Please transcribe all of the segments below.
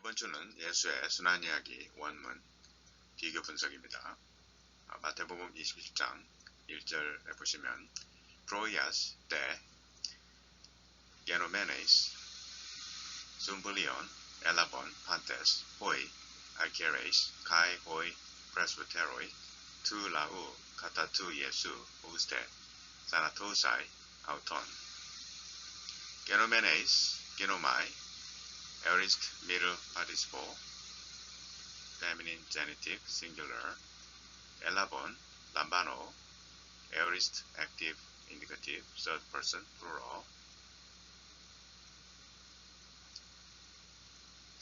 이번 주는 예수의 순환 이야기 원문 비교 분석입니다. 마태복음 21장 1절에 보시면 프로이아스 때 게노메네스 숨블리온 엘라본 판테스 호이 알케레이스 카이 호이 프레스부테로이 투 라우 카타 투 예수 우스테 사나토사이 아우톤 게노메네스 게노마이 aorist middle participle feminine genitive singular elabon lambano aorist active indicative third person plural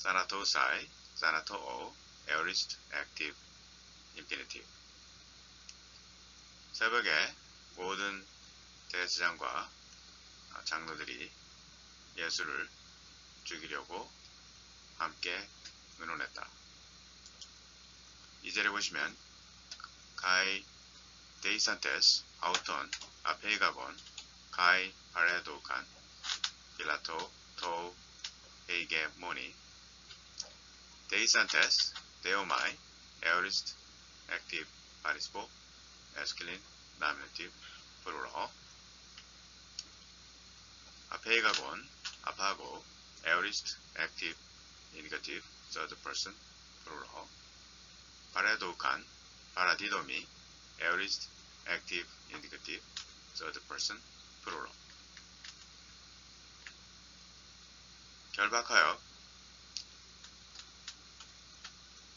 sanatosai sanatoo aorist active infinitive. 새벽에 모든 대제사장과 장로들이 예수를 죽이려고 함께 의논했다. 2절에 보시면 가이 데이산테스 아우톤 아페이가본 가이 파레도칸 빌라토 토 헤이게모니 데이산테스 데오마이 에어리스트 액티브 파리스포 에스킬린 나미네티브 프루러 아페이가본 아파고 aorist active indicative third person plural 파레도칸 파라디도미 aorist active indicative third person plural. 결박하여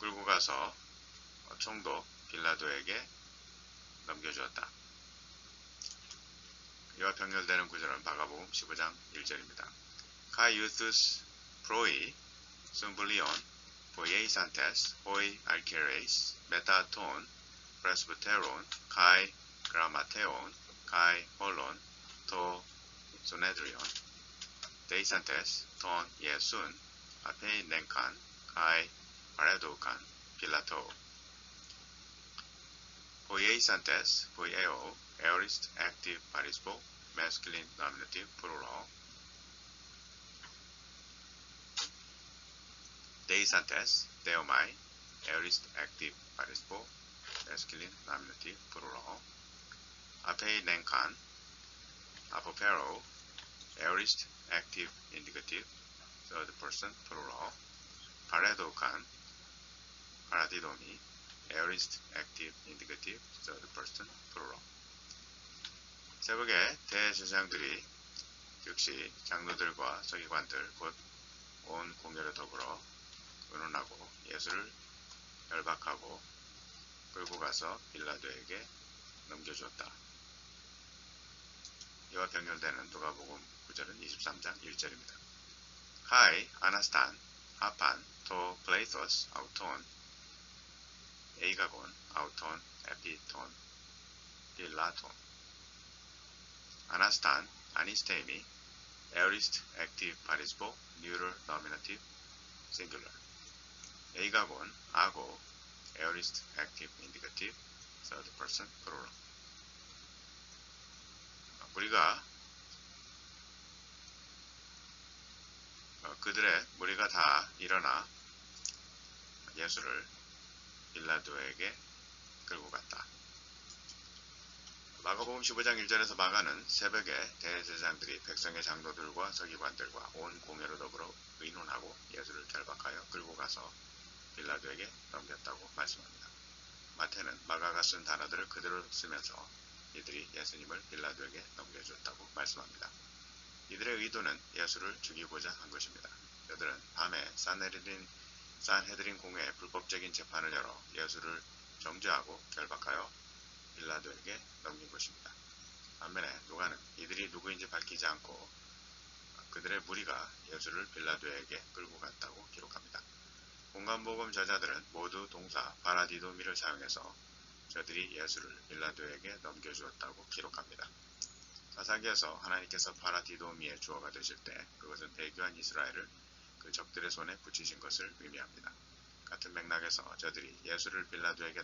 끌고 가서 총독 빌라도에게 넘겨주었다. 이와 병렬되는 구절은 마가복음 15장 1절입니다. Caius proi symbulion poiesantes hoi alkeres metaton presbyteron kai grammateon kai holon to sonedrion deisantes ton yesun apei nenkan kai paredokan pilato poiesantes poieo aorist active participle masculine nominative plural 데이산테스, 데오마이, aorist active participle, masculine nominative plural. 아페이 넨칸, 아포페로, aorist active indicative, third person plural. 파레도칸, 파라디도미, aorist active indicative, third person plural. 새벽에 대제사장들이 즉시 장로들과 서기관들 곧 온 공회를 더불어 의논하고 예수를 결박하고 끌고 가서 빌라도에게 넘겨주었다. 이와 병렬되는 누가복음 9절은 23장 1절입니다. 카이 아나스탄 하판 토 플레이토스 아우톤 에이가곤 아우톤 에피톤 빌라톤 아나스탄 아니스테이미 aorist active participle neuter nominative singular 에이가곤, 아고, aorist active indicative, third person plural. 그들의 무리가 다 일어나 예수를 빌라도에게 끌고 갔다. 마가복음 15장 1절에서 마가는 새벽에 대제사장들이 백성의 장로들과 서기관들과 온 공회로 더불어 의논하고 예수를 결박하여 끌고 가서 빌라도에게 넘겼다고 말씀합니다. 마태는 마가가 쓴 단어들을 그대로 쓰면서 이들이 예수님을 빌라도에게 넘겨주었다고 말씀합니다. 이들의 의도는 예수를 죽이고자 한 것입니다. 그들은 밤에 산헤드린 공회에 불법적인 재판을 열어 예수를 정죄하고 결박하여 빌라도에게 넘긴 것입니다. 반면에 누가는 이들이 누구인지 밝히지 않고 그들의 무리가 예수를 빌라도에게 끌고 갔다고 기록합니다. 공간복음 저자들은 모두 동사 파라디도미를 사용해서 저들이 예수를 빌라도에게 넘겨주었다고 기록합니다. 사사기에서 하나님께서 파라디도미의 주어가 되실 때 그것은 배교한 이스라엘을 그 적들의 손에 붙이신 것을 의미합니다. 같은 맥락에서 저들이 예수를 빌라도에게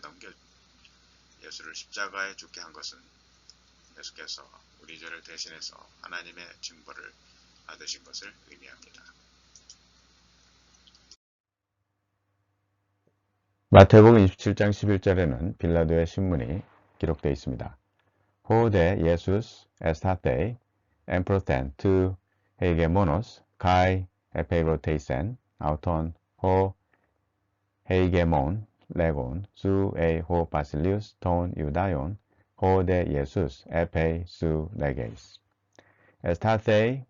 예수를 십자가에 죽게 한 것은 예수께서 우리 죄를 대신해서 하나님의 징벌을 받으신 것을 의미합니다. 마태복음 27장 11절에는 빌라도의 신문이 기록되어 있습니다. 호데 예수스 에스타테 엠프로텐 투 헤이게모노스 카이 에페그로테이센 아우톤 호 헤이게몬 레곤 수 에이 호 바실리우스 톤 유다yon 호데 예수스 에페이 수 레게이스 에스타테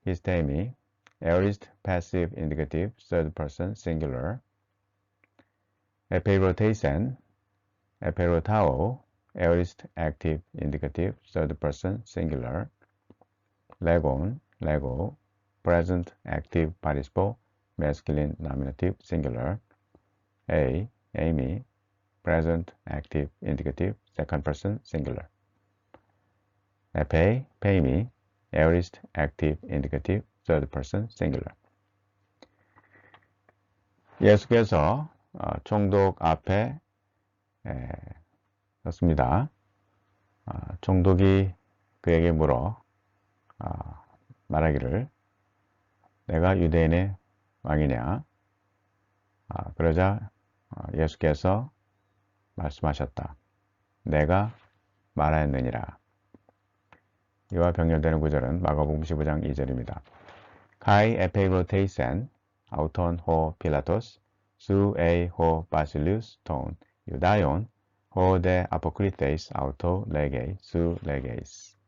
히스테미 aorist passive indicative third person singular 에페그로테이센 에페로타오 aorist active indicative third person singular 레곤 레고 present active participle masculine nominative singular A Amy present active indicative second person singular 에페 페이미 aorist active indicative third person singular 예수께서 총독 앞에 섰습니다. 총독이 그에게 물어 말하기를 내가 유대인의 왕이냐? 그러자 예수께서 말씀하셨다. 내가 말하였느니라. 이와 병렬되는 구절은 마가복음 15장 2절입니다. 카이 에페그로테이센 아우톤 호 필라토스 수 에이 호 바실리우스 톤 유다yon 호 데 아포크리테이스 아우토 레게이 수 레게이스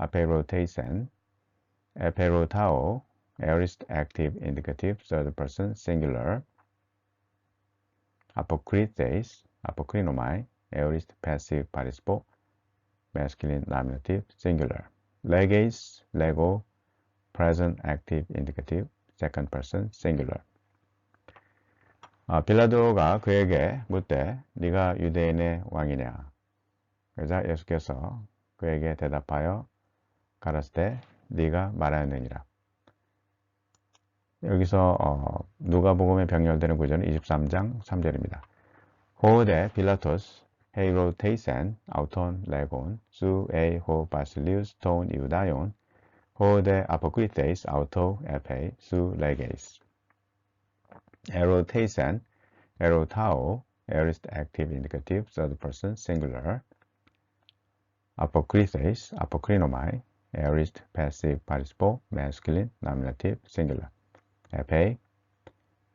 에페그로테이센 에페로타오 aorist active indicative third person singular apokrites apokrinomai aorist passive participle masculine nominative singular leges lego present active indicative second person singular 빌라도가 그에게 묻되 네가 유대인의 왕이냐 그러자 예수께서 그에게 대답하여 가라사대 네가 말하였느니라. 여기서 누가복음에 병렬되는 구절은 23장 3절입니다. 호데 빌라토스 헤이로테이센 아우톤 레곤 수 에이 호 바실리우스 톤 유다yon 호데 아포크리테이스 아우토 에페이 수 레게이스 에로테이센 에로타오 aorist active indicative third person singular 아포크리테이스 아포크리노마이 aorist passive participle masculine nominative singular 에페이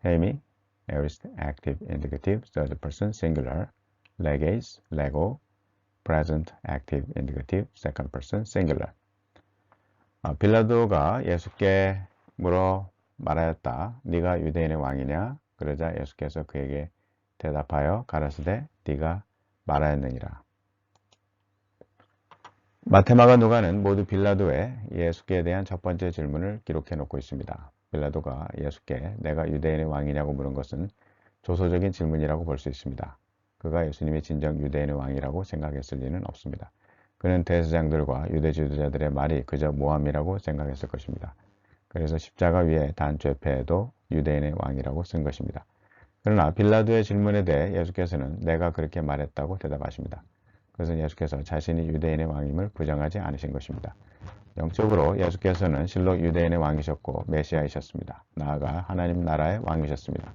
헤미 aorist active indicative third person singular leges lego present active indicative second person singular 빌라도가 예수께 물어 말하였다. 네가 유대인의 왕이냐? 그러자 예수께서 그에게 대답하여 가라사대 네가 말하였느니라. 마테마가 누가는 모두 빌라도의 예수께 대한 첫 번째 질문을 기록해 놓고 있습니다. 빌라도가 예수께 내가 유대인의 왕이냐고 물은 것은 조소적인 질문이라고 볼 수 있습니다. 그가 예수님이 진정 유대인의 왕이라고 생각했을 리는 없습니다. 그는 대제사장들과 유대 지도자들의 말이 그저 모함이라고 생각했을 것입니다. 그래서 십자가 위에 단 죄패에도 유대인의 왕이라고 쓴 것입니다. 그러나 빌라도의 질문에 대해 예수께서는 내가 그렇게 말했다고 대답하십니다. 그것은 예수께서 자신이 유대인의 왕임을 부정하지 않으신 것입니다. 영적으로 예수께서는 실로 유대인의 왕이셨고 메시아이셨습니다. 나아가 하나님 나라의 왕이셨습니다.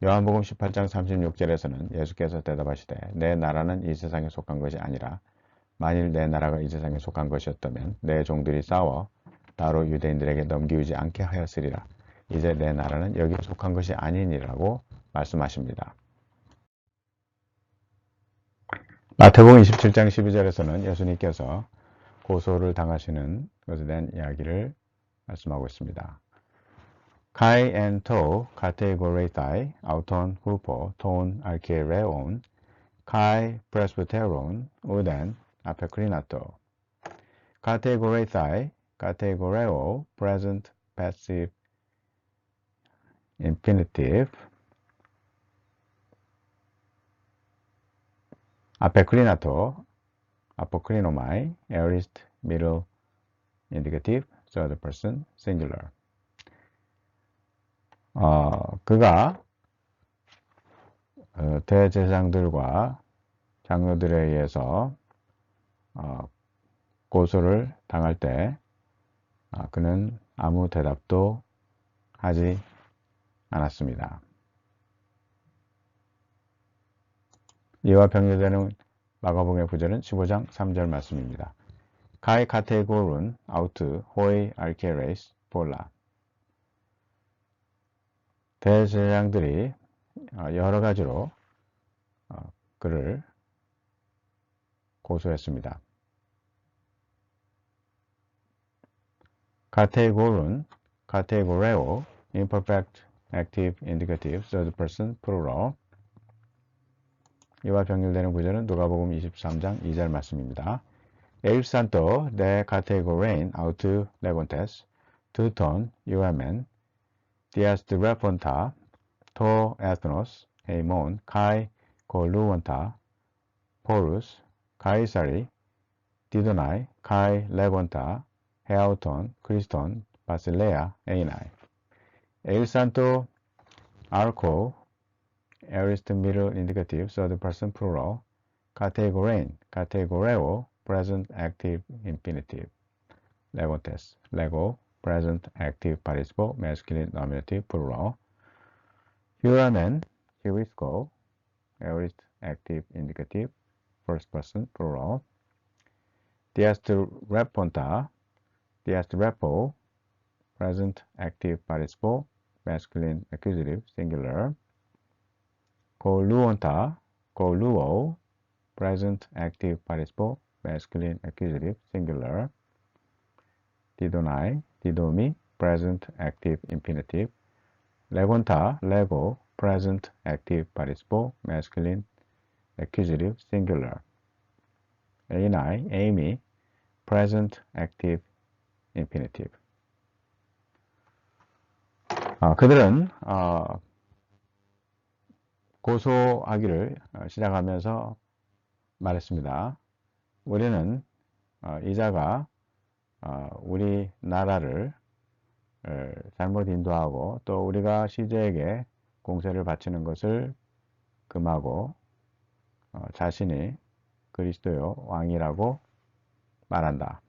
요한복음 18장 36절에서는 예수께서 대답하시되 내 나라는 이 세상에 속한 것이 아니라 만일 내 나라가 이 세상에 속한 것이었다면 내 종들이 싸워 따로 유대인들에게 넘기우지 않게 하였으리라. 이제 내 나라는 여기에 속한 것이 아니니라고 말씀하십니다. 마태복음 27장 12절에서는 예수님께서 고소를 당하시는 것에 대한 이야기를 말씀하고 있습니다. Kai en to kategoretai auton hupo ton archiereon kai presbyteron uden apekrinato kategoretai kategoreo present passive infinitive apekrinato apokrinomai aorist middle indicative third person singular 그가 대제사장들과 장로들에 의해서 고소를 당할 때 그는 아무 대답도 하지 않았습니다. 않았습니다. 26절에서는 예수께서 자신이 유대인의 왕이라고 생각했을 리는 없습니다. 그는 대제사장들과 장로들에 의해서 고소를 당할 때 그는 아무 대답도 하지 않았습니다. 27절에서는 예수께서 자신이 유대인의 왕이라고 생각했을 리는 없습니다. 그는 아무 대답도 하지 않았습니다. 이와 병렬되는 마가복음의 구절은 15장 3절 말씀입니다. Kai kategorun aut hoi archeres pola. 대제사장들이 여러 가지로 그를 고소했습니다. 카테고른, 카테고레오, imperfect, active, indicative, third person, plural. 이와 병렬되는 구절은 누가복음 23장 2절 말씀입니다. El santo de categorein aut levantes, tu ton, uamen, dias de reponta, to ethnos, heimon, kai, koluonta, porus, kaisari, didonai, kai, levanta, heauton, Christon, Basilea, Einai. El santo arco, aorist middle indicative, third person plural, categorein, categoreo, present active infinitive, levantes, lego, present active participle, masculine nominative plural, huamen, heurisco, aorist active indicative, first person plural, diastereponta, diasterepo, present active participle, masculine accusative singular, koluonta, koluo, present active participle, masculine accusative singular, didonai, didomi, present active infinitive, legonta, lego, present active participle, masculine accusative singular, einai, eimi, present active infinitive. 그들은 고소하기를 시작하면서 말했습니다. 우리는 이자가 우리나라를 잘못 인도하고 또 우리가 시제에게 공세를 바치는 것을 금하고 자신이 그리스도의 왕이라고 말한다.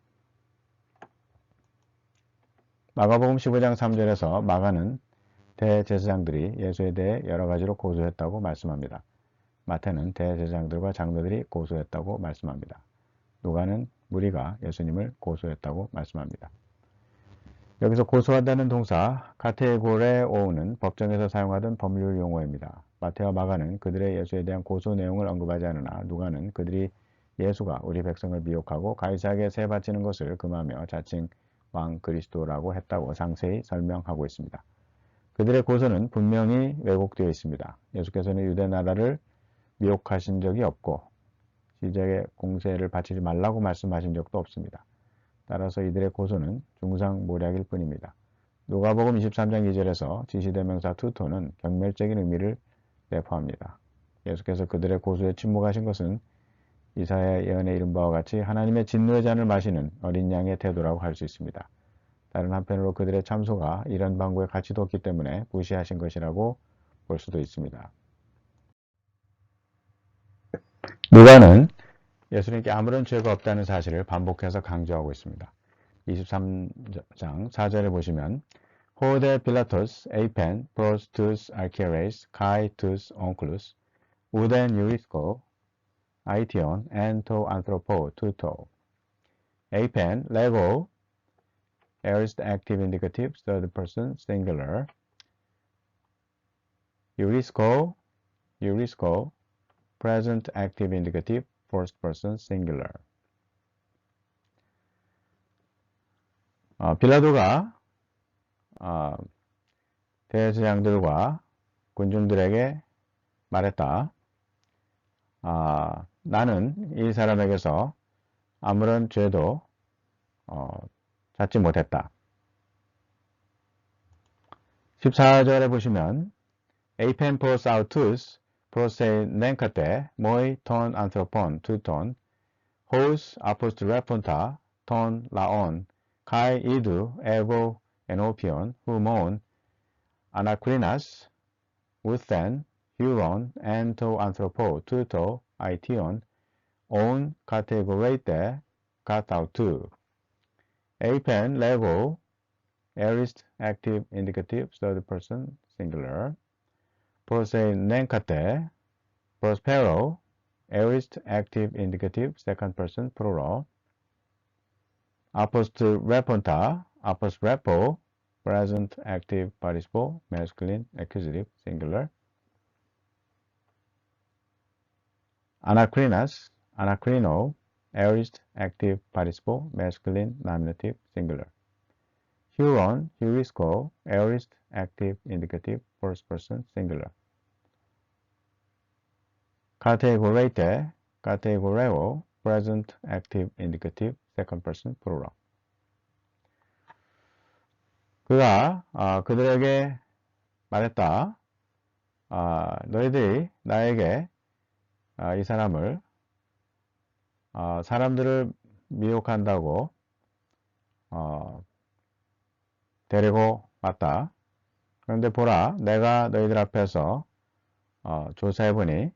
마가복음 15장 3절에서 마가는 대제사장들이 예수에 대해 여러 가지로 고소했다고 말씀합니다. 마태는 대제사장들과 장로들이 고소했다고 말씀합니다. 누가는 무리가 예수님을 고소했다고 말씀합니다. 여기서 고소하다는 동사 카테고레오는 법정에서 사용하던 법률 용어입니다. 마태와 마가는 그들의 예수에 대한 고소 내용을 언급하지 않으나 누가는 그들이 예수가 우리 백성을 미혹하고 가이사에게 세 바치는 것을 금하며 자칭 왕 그리스도라고 했다고 상세히 설명하고 있습니다. 그들의 고소는 분명히 왜곡되어 있습니다. 예수께서는 유대 나라를 미혹하신 적이 없고 시제에 공세를 바치지 말라고 말씀하신 적도 없습니다. 따라서 이들의 고소는 중상모략일 뿐입니다. 누가복음 23장 2절에서 지시대명사 투토는 경멸적인 의미를 내포합니다. 예수께서 그들의 고소에 침묵하신 것은 이사야 예언에 이른 바와 같이 하나님의 진노의 잔을 마시는 어린 양의 태도라고 할 수 있습니다. 다른 한편으로 그들의 참소가 이런 방구의 가치도 없기 때문에 무시하신 것이라고 볼 수도 있습니다. 누가는 예수님께 아무런 죄가 없다는 사실을 반복해서 강조하고 있습니다. 23장 4절에 보시면 호데 필라토스 에이펜 프로스투스 알케레스 카이투스 온클루스 우덴 유리스코 아이티온 엔토 안트로포 투토 에이펜 레고 aorist active indicative third person singular 유리스코 present active indicative first person singular. 빌라도가 대제사장들과 군중들에게 말했다. 나는 이 사람에게서 아무런 죄도 찾지 못했다. 14절에 보시면 Apen pros autus prose nenkate moi ton anthropon tuton hos apostreponta ton laon kai idu ego enopion humon anaclinas uthen huron ento anthropo tuto aition on categorete kathautu Apen lego aorist active indicative third person singular prose nenkate prospero aorist active indicative second person plural. Opposite reponta, opposite repo, present active participle masculine accusative singular. Anakrinas, anakrino, aorist active participle masculine nominative singular. Huron, hurisco, aorist active indicative first person singular. Categorate, categoreo, present active indicative second person plural. 그가 그들에게 말했다. 너희들이 나에게 이 사람을 사람들을 미혹한다고 데리고 왔다. 그런데 보라, 내가 너희들 앞에서 조사해보니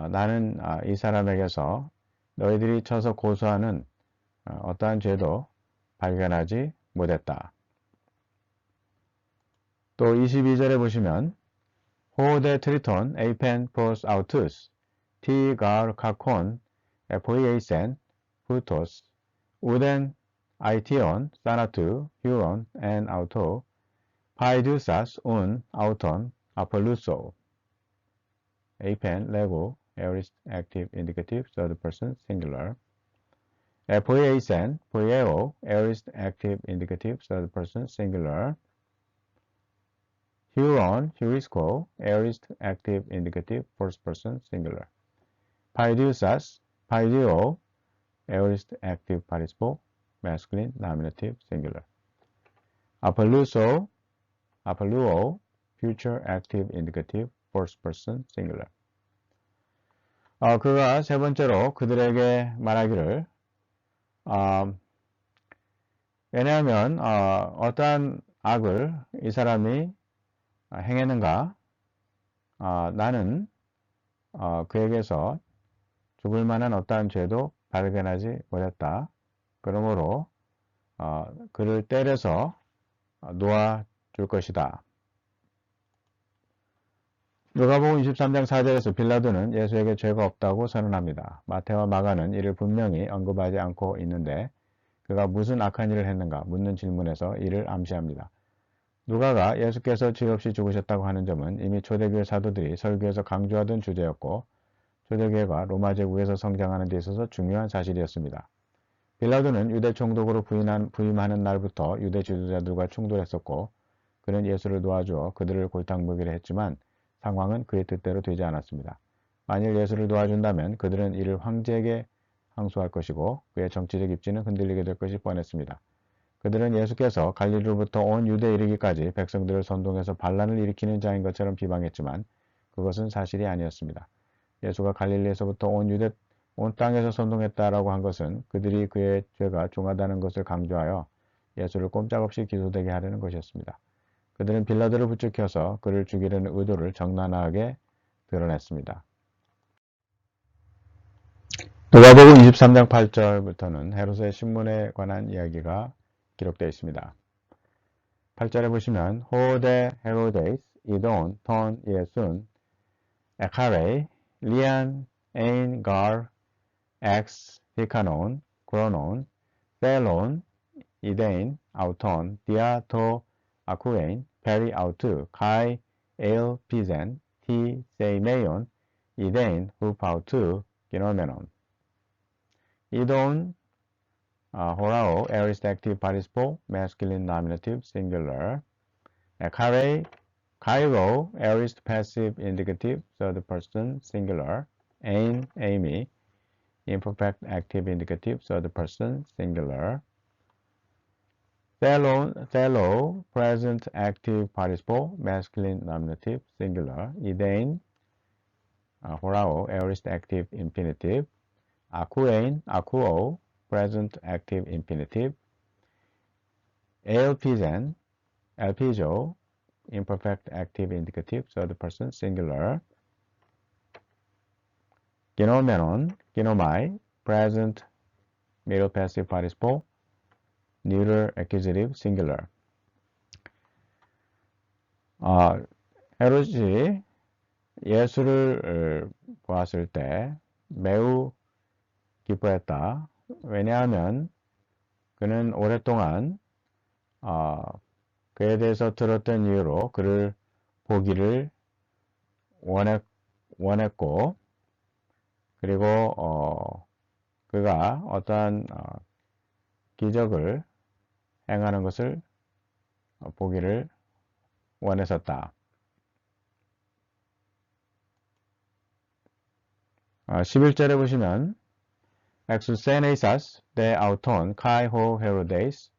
나는 이 사람에게서 너희들이 쳐서 고소하는 어떠한 죄도 발견하지 못했다. 또 22절에 보시면 호데 트리톤 에이펜 프로스 아우투스 티 가르 카콘 에포이에이센 후토스 우덴 아이티온 사나투 휴론 엔 아우토 파이두사스 운 아우톤 아폴루소 에이펜 레고 aorist active indicative third person singular. Poieisen, poieo, aorist active indicative third person singular. Huron, hurisco, aorist active indicative first person singular. Paidiusas, paidio, aorist active participle masculine nominative singular. Apolluso, apolluo, future active indicative first person singular. 그가 세 번째로 그들에게 말하기를 왜냐하면 어떠한 악을 이 사람이 행했는가 나는 그에게서 죽을 만한 어떠한 죄도 발견하지 못했다. 그러므로 그를 때려서 놓아줄 것이다. 누가복음 23장 4절에서 빌라도는 예수에게 죄가 없다고 선언합니다. 마태와 마가는 이를 분명히 언급하지 않고 있는데 그가 무슨 악한 일을 했는가 묻는 질문에서 이를 암시합니다. 누가가 예수께서 죄 없이 죽으셨다고 하는 점은 이미 초대교회 사도들이 설교에서 강조하던 주제였고 초대교회가 로마 제국에서 성장하는 데 있어서 중요한 사실이었습니다. 빌라도는 유대 총독으로 부임하는 날부터 유대 지도자들과 충돌했었고 그는 예수를 놓아주어 그들을 골탕 먹이려 했지만 상황은 그의 뜻대로 되지 않았습니다. 만일 예수를 도와준다면 그들은 이를 황제에게 항소할 것이고 그의 정치적 입지는 흔들리게 될 것이 뻔했습니다. 그들은 예수께서 갈릴리로부터 온 유대에 이르기까지 백성들을 선동해서 반란을 일으키는 자인 것처럼 비방했지만 그것은 사실이 아니었습니다. 예수가 갈릴리에서부터 온 땅에서 선동했다라고 한 것은 그들이 그의 죄가 중하다는 것을 강조하여 예수를 꼼짝없이 기소되게 하려는 것이었습니다. 그들은 빌라도를 부추겨서 그를 죽이려는 의도를 적나라하게 드러냈습니다. 누가복음 23장 8절부터는 헤롯의 신문에 관한 이야기가 기록되어 있습니다. 8절에 보시면 호데 헤로데스 이돈 톤 예순 에카레이 리안 에인 갈 엑스 히카논 그로논 셀론 이데인 아우톤 디아토 아쿠에인 페리 아우트 카이 에일 피젠 티 세이메온 이데인 후파우트 기노메논 이돈 호라오 aorist active participle masculine nominative singular 카레이 카이로 aorist passive indicative third person singular ain amy imperfect active indicative third person singular Thello, present active participle, masculine nominative, singular. Idain, horao, aorist active infinitive. Akuein, akuo, present active infinitive. Elpizen, elpizo, imperfect active indicative, third person, singular. Ginomenon, ginomai, present middle passive participle, neuter accusative, singular. 헤롯이 예수를 보았을 때 매우 기뻐했다. 왜냐하면 그는 오랫동안 그에 대해서 들었던 이유로 그를 보기를 원했고, 그리고 그가 어떠한 기적을 행하는 것을 보기를 원했었다. 11절에 보시면 Exusenesas de auton kai ho herodes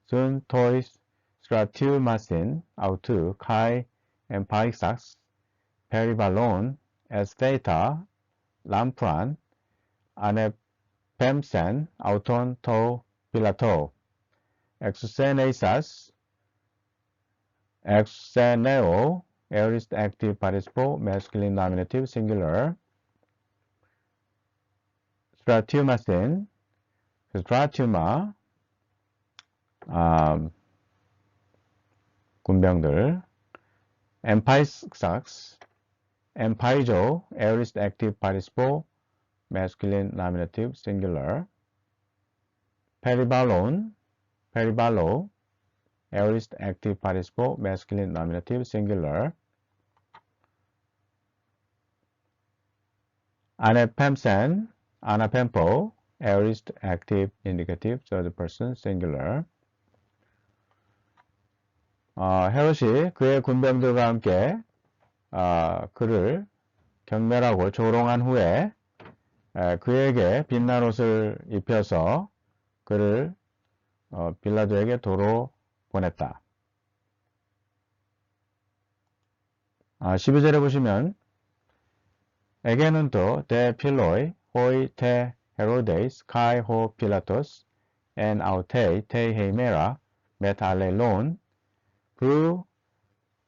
sun tois stratiumasin autu kai empaisax peribalon es theta lampran anepemsen auton to pilato Exusenesas exeneo aorist active participle masculine nominative singular stratiumasin 스트라튜마 군병들 엠파이삭스 엠파이조 에어리스트 액티브 파티시포 masculine nominative singular 페리발로 에어리스트 액티브 파티시포 masculine nominative singular 아나펜포 aorist active indicative third person singular 헤롯이 그의 군병들과 함께 그를 경멸하고 조롱한 후에 그에게 빛난 옷을 입혀서 그를 빌라도에게 도로 보냈다. 12절에 보시면 에게눈토 데 필로이 호이 테 Herodes, kai ho Pilatos, en autei te heimera, met allelon, pru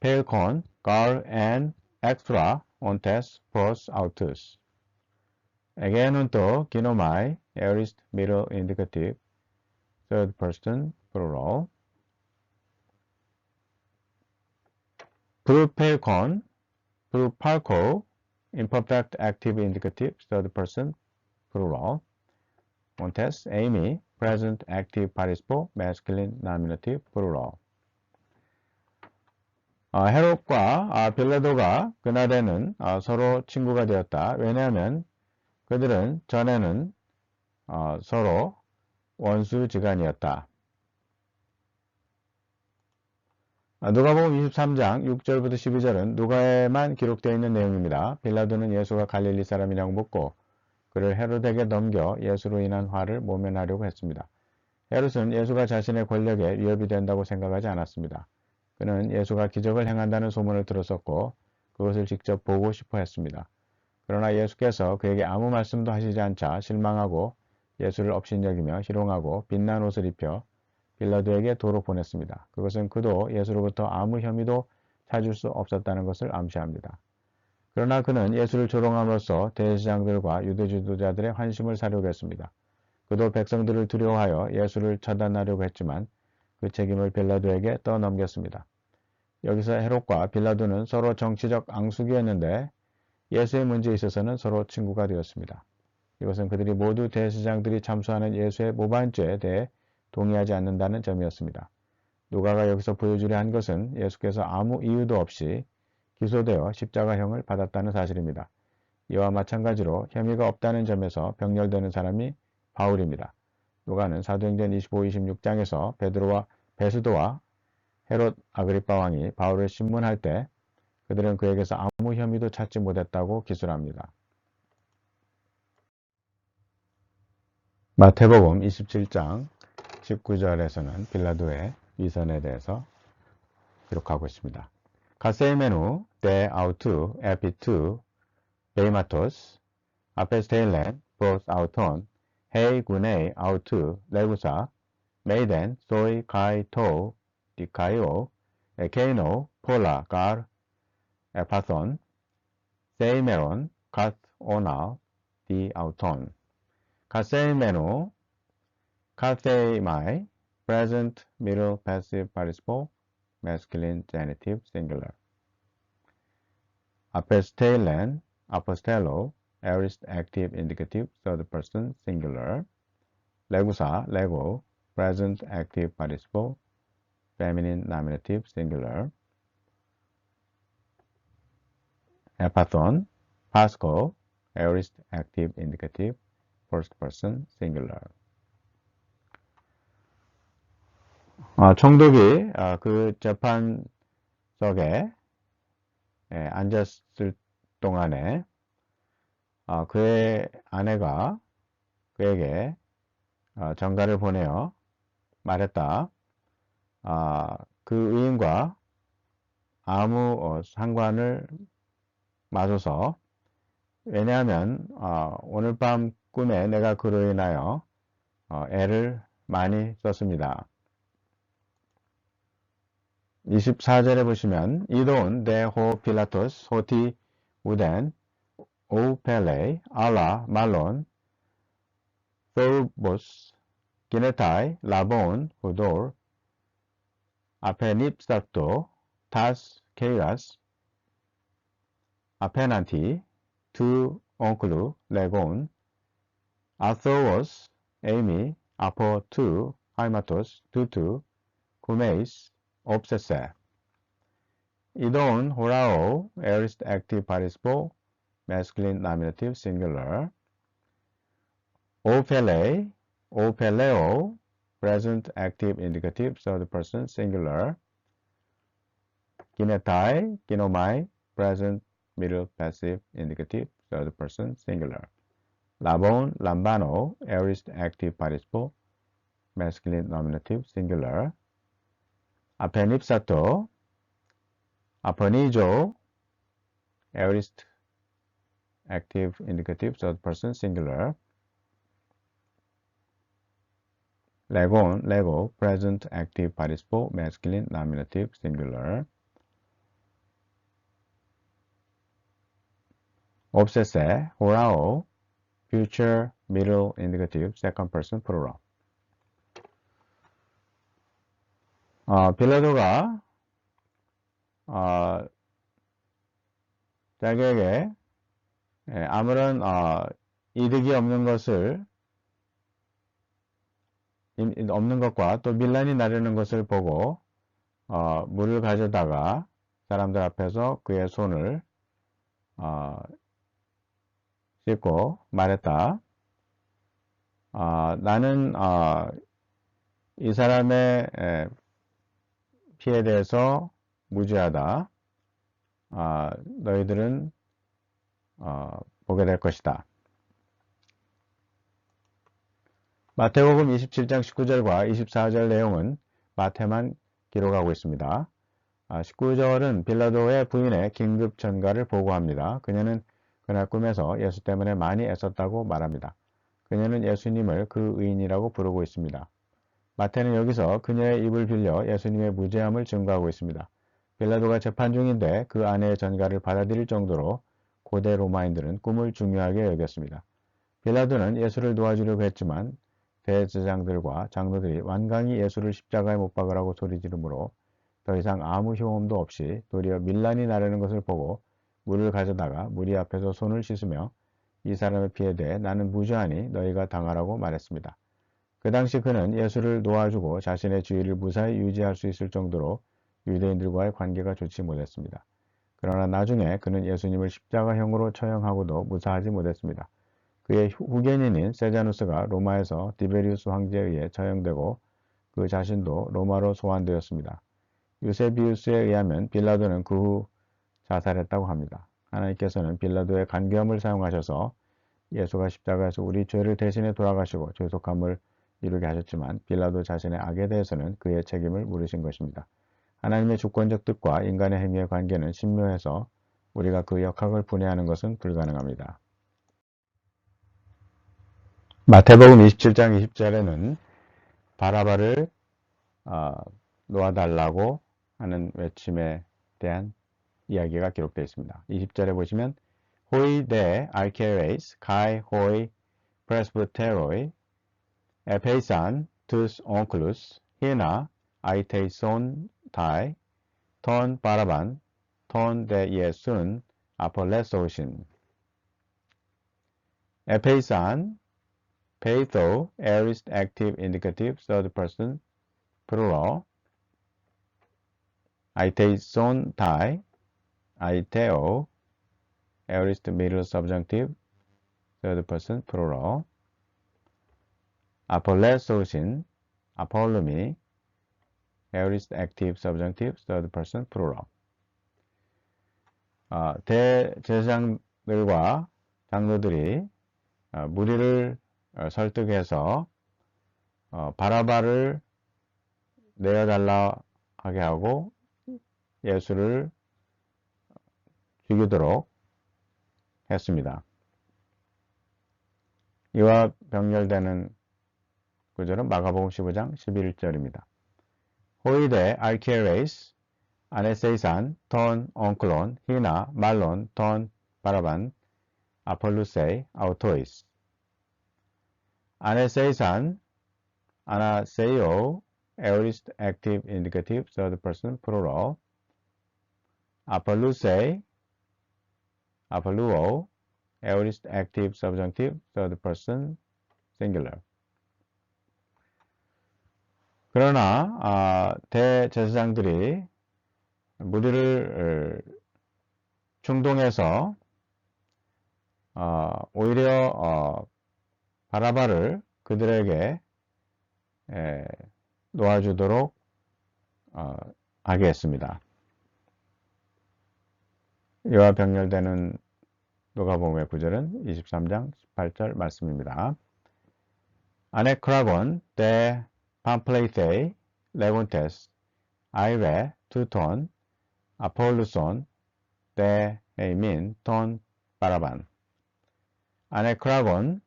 pelkon, gar en extra ontes pros autus. Again 또 ginomai, aorist middle indicative, third person plural. pru pelkon, pru palko, imperfect active indicative, third person plural. Ontes, Amy, present active participle, masculine nominative, plural. 헤롯과 빌라도가 그날에는 서로 친구가 되었다. 왜냐하면 그들은 전에는 서로 원수지간이었다. 누가복음 23장 6절부터 12절은 누가에만 기록되어 있는 내용입니다. 빌라도는 예수가 갈릴리 사람이라고 묻고 그를 헤롯에게 넘겨 예수로 인한 화를 모면하려고 했습니다. 헤롯은 예수가 자신의 권력에 위협이 된다고 생각하지 않았습니다. 그는 예수가 기적을 행한다는 소문을 들었었고 그것을 직접 보고 싶어 했습니다. 그러나 예수께서 그에게 아무 말씀도 하시지 않자 실망하고 예수를 업신여기며 희롱하고 빛난 옷을 입혀 빌라도에게 도로 보냈습니다. 그것은 그도 예수로부터 아무 혐의도 찾을 수 없었다는 것을 암시합니다. 그러나 그는 예수를 조롱함으로써 대제사장들과 유대 지도자들의 환심을 사려고 했습니다. 그도 백성들을 두려워하여 예수를 처단하려고 했지만 그 책임을 빌라도에게 떠넘겼습니다. 여기서 헤롯과 빌라도는 서로 정치적 앙숙이었는데 예수의 문제에 있어서는 서로 친구가 되었습니다. 이것은 그들이 모두 대제사장들이 참수하는 예수의 모반죄에 대해 동의하지 않는다는 점이었습니다. 누가가 여기서 보여주려 한 것은 예수께서 아무 이유도 없이 기소되어 십자가형을 받았다는 사실입니다. 이와 마찬가지로 혐의가 없다는 점에서 병렬되는 사람이 바울입니다. 누가는 사도행전 25-26장에서 베드로와 헤롯 아그리빠 왕이 바울을 신문할 때 그들은 그에게서 아무 혐의도 찾지 못했다고 기술합니다. 마태복음 27장 19절에서는 빌라도의 위선에 대해서 기록하고 있습니다. 가세이메누 데 아우투 에피투 베이마토스 아페스테일렌 프로스 아우톤 헤이 구네이 아우투 레구사 메이덴 소이 카이 토 디카이오 에케이노 폴라 갈 에파손 세이메론 갓 오나 디 아우톤 가세이메누 카세이마이 present middle passive participle masculine genitive singular. Apostelen, apostello, aorist active indicative third person singular. 레구사 레고 present active participle feminine nominative singular. 에파톤 파스코 aorist active indicative first person singular. 총독이 그 재판석에 앉았을 동안에 그의 아내가 그에게 전가를 보내어 말했다. 그 의인과 아무 상관을 마소서. 왜냐하면 오늘 밤 꿈에 내가 그로 인하여 애를 많이 썼습니다. 24절에 보시면 이도운 데호 필라토스 호티 우덴 오 펠레이 알라 말론 소르보스 기네타이 라본 후돌 아페닙사토 타스 케이라스 아페난티 두 옹클루 레곤 아토워스 에이미 아포 투 하이마토스 투투 구메이스 옵세세 이도운 호라오 aorist active participle masculine nominative singular 오펠레이 오펠레오 present active indicative third person singular 기네타이 기노마이 present middle passive indicative third person singular 라본 람바노 aorist active participle masculine nominative singular 아페닙사토 아퍼니조 aorist active indicative third person singular 레곤 레고 present active participle masculine nominative singular 옵세세 호라오 future middle indicative second person plural. 빌라도가 자기에게 아무런 이득이 없는 것과 또 밀란이 나려는 것을 보고 물을 가져다가 사람들 앞에서 그의 손을 씻고 말했다. 나는 이 사람의 피에 대해서 무죄하다. 너희들은 보게 될 것이다. 마태복음 27장 19절과 24절 내용은 마태만 기록하고 있습니다. 19절은 빌라도의 부인의 긴급 전가를 보고합니다. 그녀는 그날 꿈에서 예수 때문에 많이 애썼다고 말합니다. 그녀는 예수님을 그 의인이라고 부르고 있습니다. 마태는 여기서 그녀의 입을 빌려 예수님의 무죄함을 증거하고 있습니다. 빌라도가 재판 중인데 그 아내의 전가를 받아들일 정도로 고대 로마인들은 꿈을 중요하게 여겼습니다. 빌라도는 예수를 도와주려고 했지만 대제사장들과 장로들이 완강히 예수를 십자가에 못 박으라고 소리 지르므로 더 이상 아무 효험도 없이 도리어 밀란이 나려는 것을 보고 물을 가져다가 무리 앞에서 손을 씻으며 이 사람의 피에 대해 나는 무죄하니 너희가 당하라고 말했습니다. 그 당시 그는 예수를 놓아주고 자신의 지위를 무사히 유지할 수 있을 정도로 유대인들과의 관계가 좋지 못했습니다. 그러나 나중에 그는 예수님을 십자가형으로 처형하고도 무사하지 못했습니다. 그의 후견인인 세자누스가 로마에서 디베리우스 황제에 의해 처형되고 그 자신도 로마로 소환되었습니다. 유세비우스에 의하면 빌라도는 그 후 자살했다고 합니다. 하나님께서는 빌라도의 간교함을 사용하셔서 예수가 십자가에서 우리 죄를 대신해 돌아가시고 죄속함을 이루게 하셨지만 빌라도 자신의 악에 대해서는 그의 책임을 물으신 것입니다. 하나님의 주권적 뜻과 인간의 행위의 관계는 신묘해서 우리가 그 역학을 분해하는 것은 불가능합니다. 마태복음 27장 20절에는 바라바를 놓아달라고 하는 외침에 대한 이야기가 기록되어 있습니다. 20절에 보시면 호이 데 알케레이스 카이 호이 프레스부테로이 에페이산 투스 온클루스 히나 아이테이손 타이 톤 바라반 톤 데 예순 아폴레소신 에페이산, 페이토, aorist active indicative third person plural, 아이테이손타이, 아이테오, aorist middle subjunctive third person plural, 아폴레소신, 아폴루미, aorist active subjunctive third person plural. 대제사장들과 장로들이 무리를 설득해서 바라바를 내어달라 하게 하고 예수를 죽이도록 했습니다. 이와 병렬되는 구절은 마가복음 15장 11절입니다. 호이데 알키에레이스 아네세이산 톤 온클론 히나 말론 톤 바라반 아폴루세이 아우토이스 아네세이산 아나세이오 aorist active indicative third person plural 아폴루세이 아폴루오 aorist active subjunctive third person singular. 그러나 대제사장들이 무리를 충동해서 오히려 바라바를 그들에게 놓아주도록 하게 했습니다. 이와 병렬되는 누가복음의 구절은 23장 18절 말씀입니다. 아네크라곤 데 팜플레이테이 레곤테스 아이레 투톤 아폴루손 데 에이민 톤 바라반 아네크라곤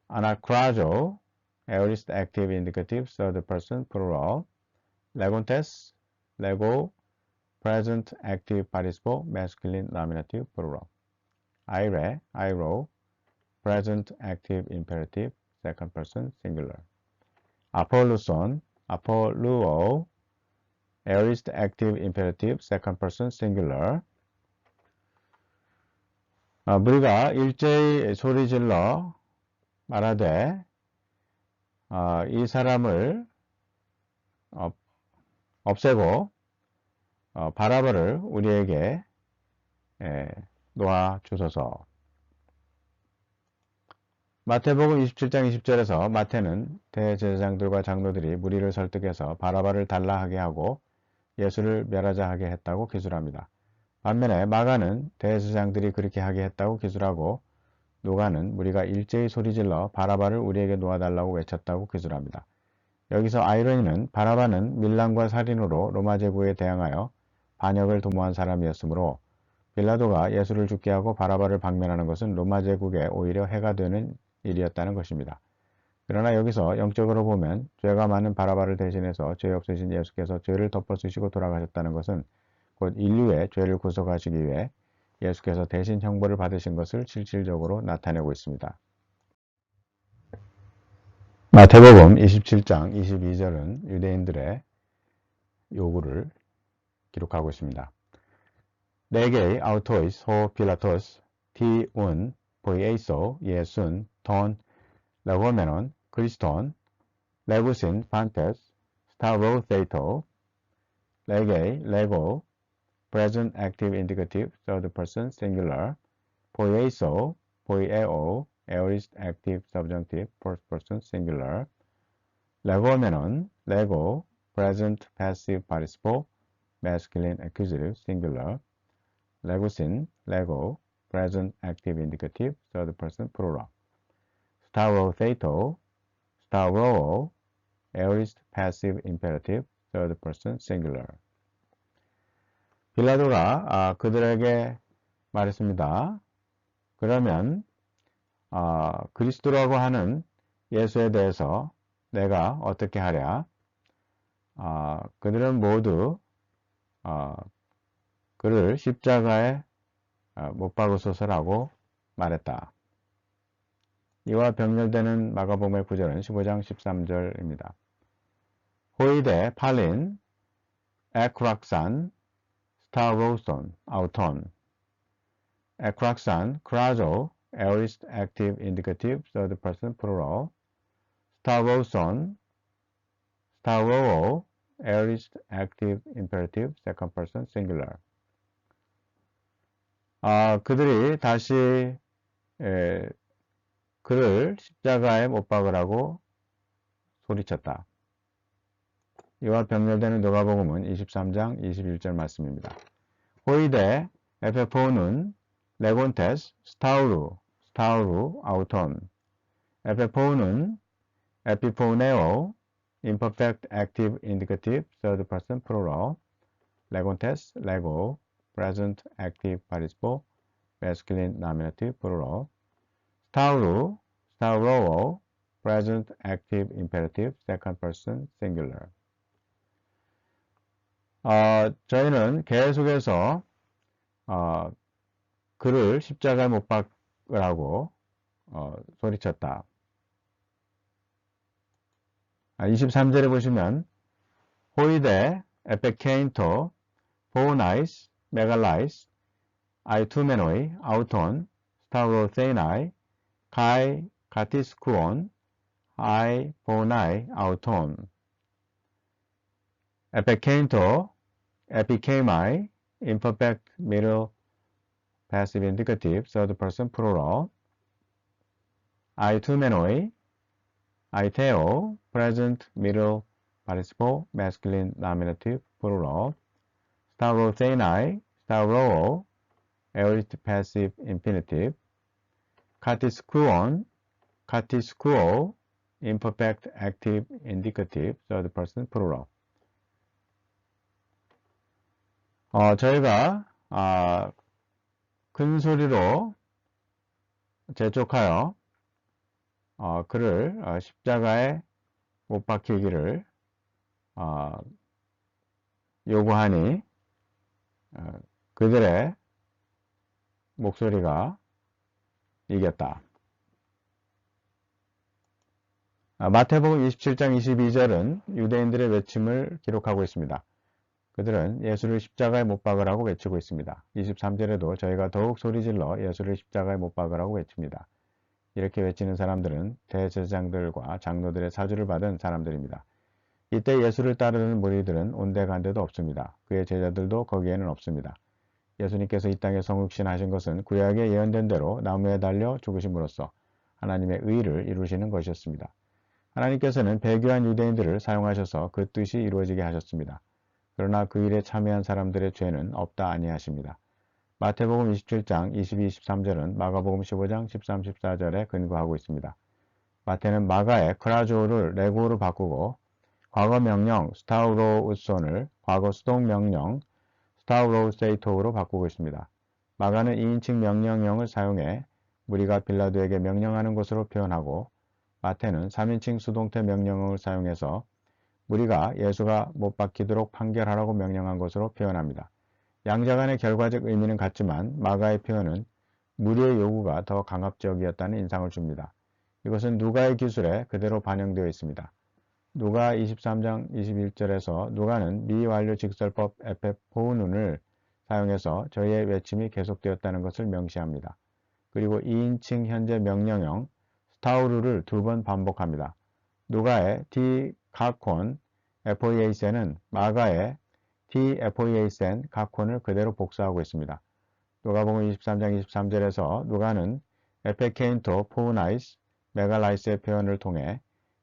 아나크라조 aorist active indicative third person plural 레곤테스 레고 present active participle masculine nominative plural 아이레 아이로 present active imperative second person singular 아폴루손 아폴루오 aorist active imperative second person singular. 무리가 일제히 소리질러 말하되 이 사람을 없애고 바라바를 우리에게 놓아 주소서. 마태복음 27장 20절에서 마태는 대제사장들과 장로들이 무리를 설득해서 바라바를 달라 하게 하고 예수를 멸하자 하게 했다고 기술합니다. 반면에 마가는 대제사장들이 그렇게 하게 했다고 기술하고 누가는 무리가 일제히 소리질러 바라바를 우리에게 놓아달라고 외쳤다고 기술합니다. 여기서 아이러니는 바라바는 밀란과 살인으로 로마 제국에 대항하여 반역을 도모한 사람이었으므로 빌라도가 예수를 죽게 하고 바라바를 박멸하는 것은 로마 제국에 오히려 해가 되는 일이었다는 것입니다. 그러나 여기서 영적으로 보면 죄가 많은 바라바를 대신해서 죄 없으신 예수께서 죄를 덮어쓰시고 돌아가셨다는 것은 곧 인류의 죄를 구속하시기 위해 예수께서 대신 형벌을 받으신 것을 실질적으로 나타내고 있습니다. 마태복음 27장 22절은 유대인들의 요구를 기록하고 있습니다. 네게이 아우토이스 호 필라토스 티운 보이에이소 예순 톤 레고메논 그리스톤 레구신 판테스 스타로 데이토 레게이 레고 present active indicative third person singular 보이에이소 보이에오 aorist active subjunctive first person singular 레고메논 레고 present passive participle masculine accusative singular 레구신 레고 present active indicative third person plural 스타로 데이토 스타로 aorist passive imperative third person singular. 빌라도가 그들에게 말했습니다. 그러면 그리스도라고 하는 예수에 대해서 내가 어떻게 하랴? 그들은 모두 그를 십자가에 못 박으소서라고 말했다. 이와 병렬되는 마가복음의 구절은 15장 13절입니다. 호이데 팔린 에크락산 스타로손 아우톤 에크락산 크라조 aorist active indicative third person plural. Stavroson, stavro, aorist active imperative second person singular. 그들이 다시 그를 십자가에 못 박으라고 소리쳤다. 이와 병렬되는 누가복음은 23장 21절 말씀입니다. 호이데 에페포는 레곤테스 스타우루 아우톤 에페포는 에피포네오 imperfect active indicative third person plural 레곤테스 레고 present active participle masculine nominative plural 스타우로 present active imperative second person singular. 저희는 계속해서 그를 십자가에 못 박으라고 소리쳤다. 23절에 보시면 호이데 에페케인토 포나이스 메갈라이스 아이투메노이 아우톤 스타우로세이나이 카이 카티스쿠온 아이 포나이 아우톤 에페케인토 에피케이마이 imperfect middle passive indicative third person plural 아이투메노이 아이테오 present middle participle masculine nominative plural 스타우로세이나이 스타우로오 aorist passive infinitive 카티스쿠온 카티스쿠오 imperfect active indicative third person plural. 저희가 큰 소리로 재촉하여 그를 십자가에 못 박히기를 요구하니 그들의 목소리가 이겼다. 마태복음 27장 22절은 유대인들의 외침을 기록하고 있습니다. 그들은 예수를 십자가에 못 박으라고 외치고 있습니다. 23절에도 저희가 더욱 소리질러 예수를 십자가에 못 박으라고 외칩니다. 이렇게 외치는 사람들은 대제사장들과 장로들의 사주를 받은 사람들입니다. 이때 예수를 따르는 무리들은 온데간데도 없습니다. 그의 제자들도 거기에는 없습니다. 예수님께서 이 땅에 성육신하신 것은 구약에 예언된 대로 나무에 달려 죽으심으로써 하나님의 의를 이루시는 것이었습니다. 하나님께서는 배교한 유대인들을 사용하셔서 그 뜻이 이루어지게 하셨습니다. 그러나 그 일에 참여한 사람들의 죄는 없다 아니하십니다. 마태복음 27장 22, 23절은 마가복음 15장 13, 14절에 근거하고 있습니다. 마태는 마가의 크라조를 레고로 바꾸고 과거 명령 스타우로우손을 과거 수동 명령 스타우로세이토로 바꾸고 있습니다. 마가는 2인칭 명령형을 사용해 무리가 빌라도에게 명령하는 것으로 표현하고 마태는 3인칭 수동태 명령형을 사용해서 무리가 예수가 못 박히도록 판결하라고 명령한 것으로 표현합니다. 양자 간의 결과적 의미는 같지만 마가의 표현은 무리의 요구가 더 강압적이었다는 인상을 줍니다. 이것은 누가의 기술에 그대로 반영되어 있습니다. 누가 23장 21절에서 누가는 미완료 직설법 에페포눈을 사용해서 저희의 외침이 계속되었다는 것을 명시합니다. 그리고 2인칭 현재 명령형 스타우루를 2번 반복합니다. 누가의 디 카콘 에포이에이센은 마가의 티 에포이에이센 카콘을 그대로 복사하고 있습니다. 누가복음 23장 23절에서 누가는 에페케인토 포우나이스 메갈라이스의 표현을 통해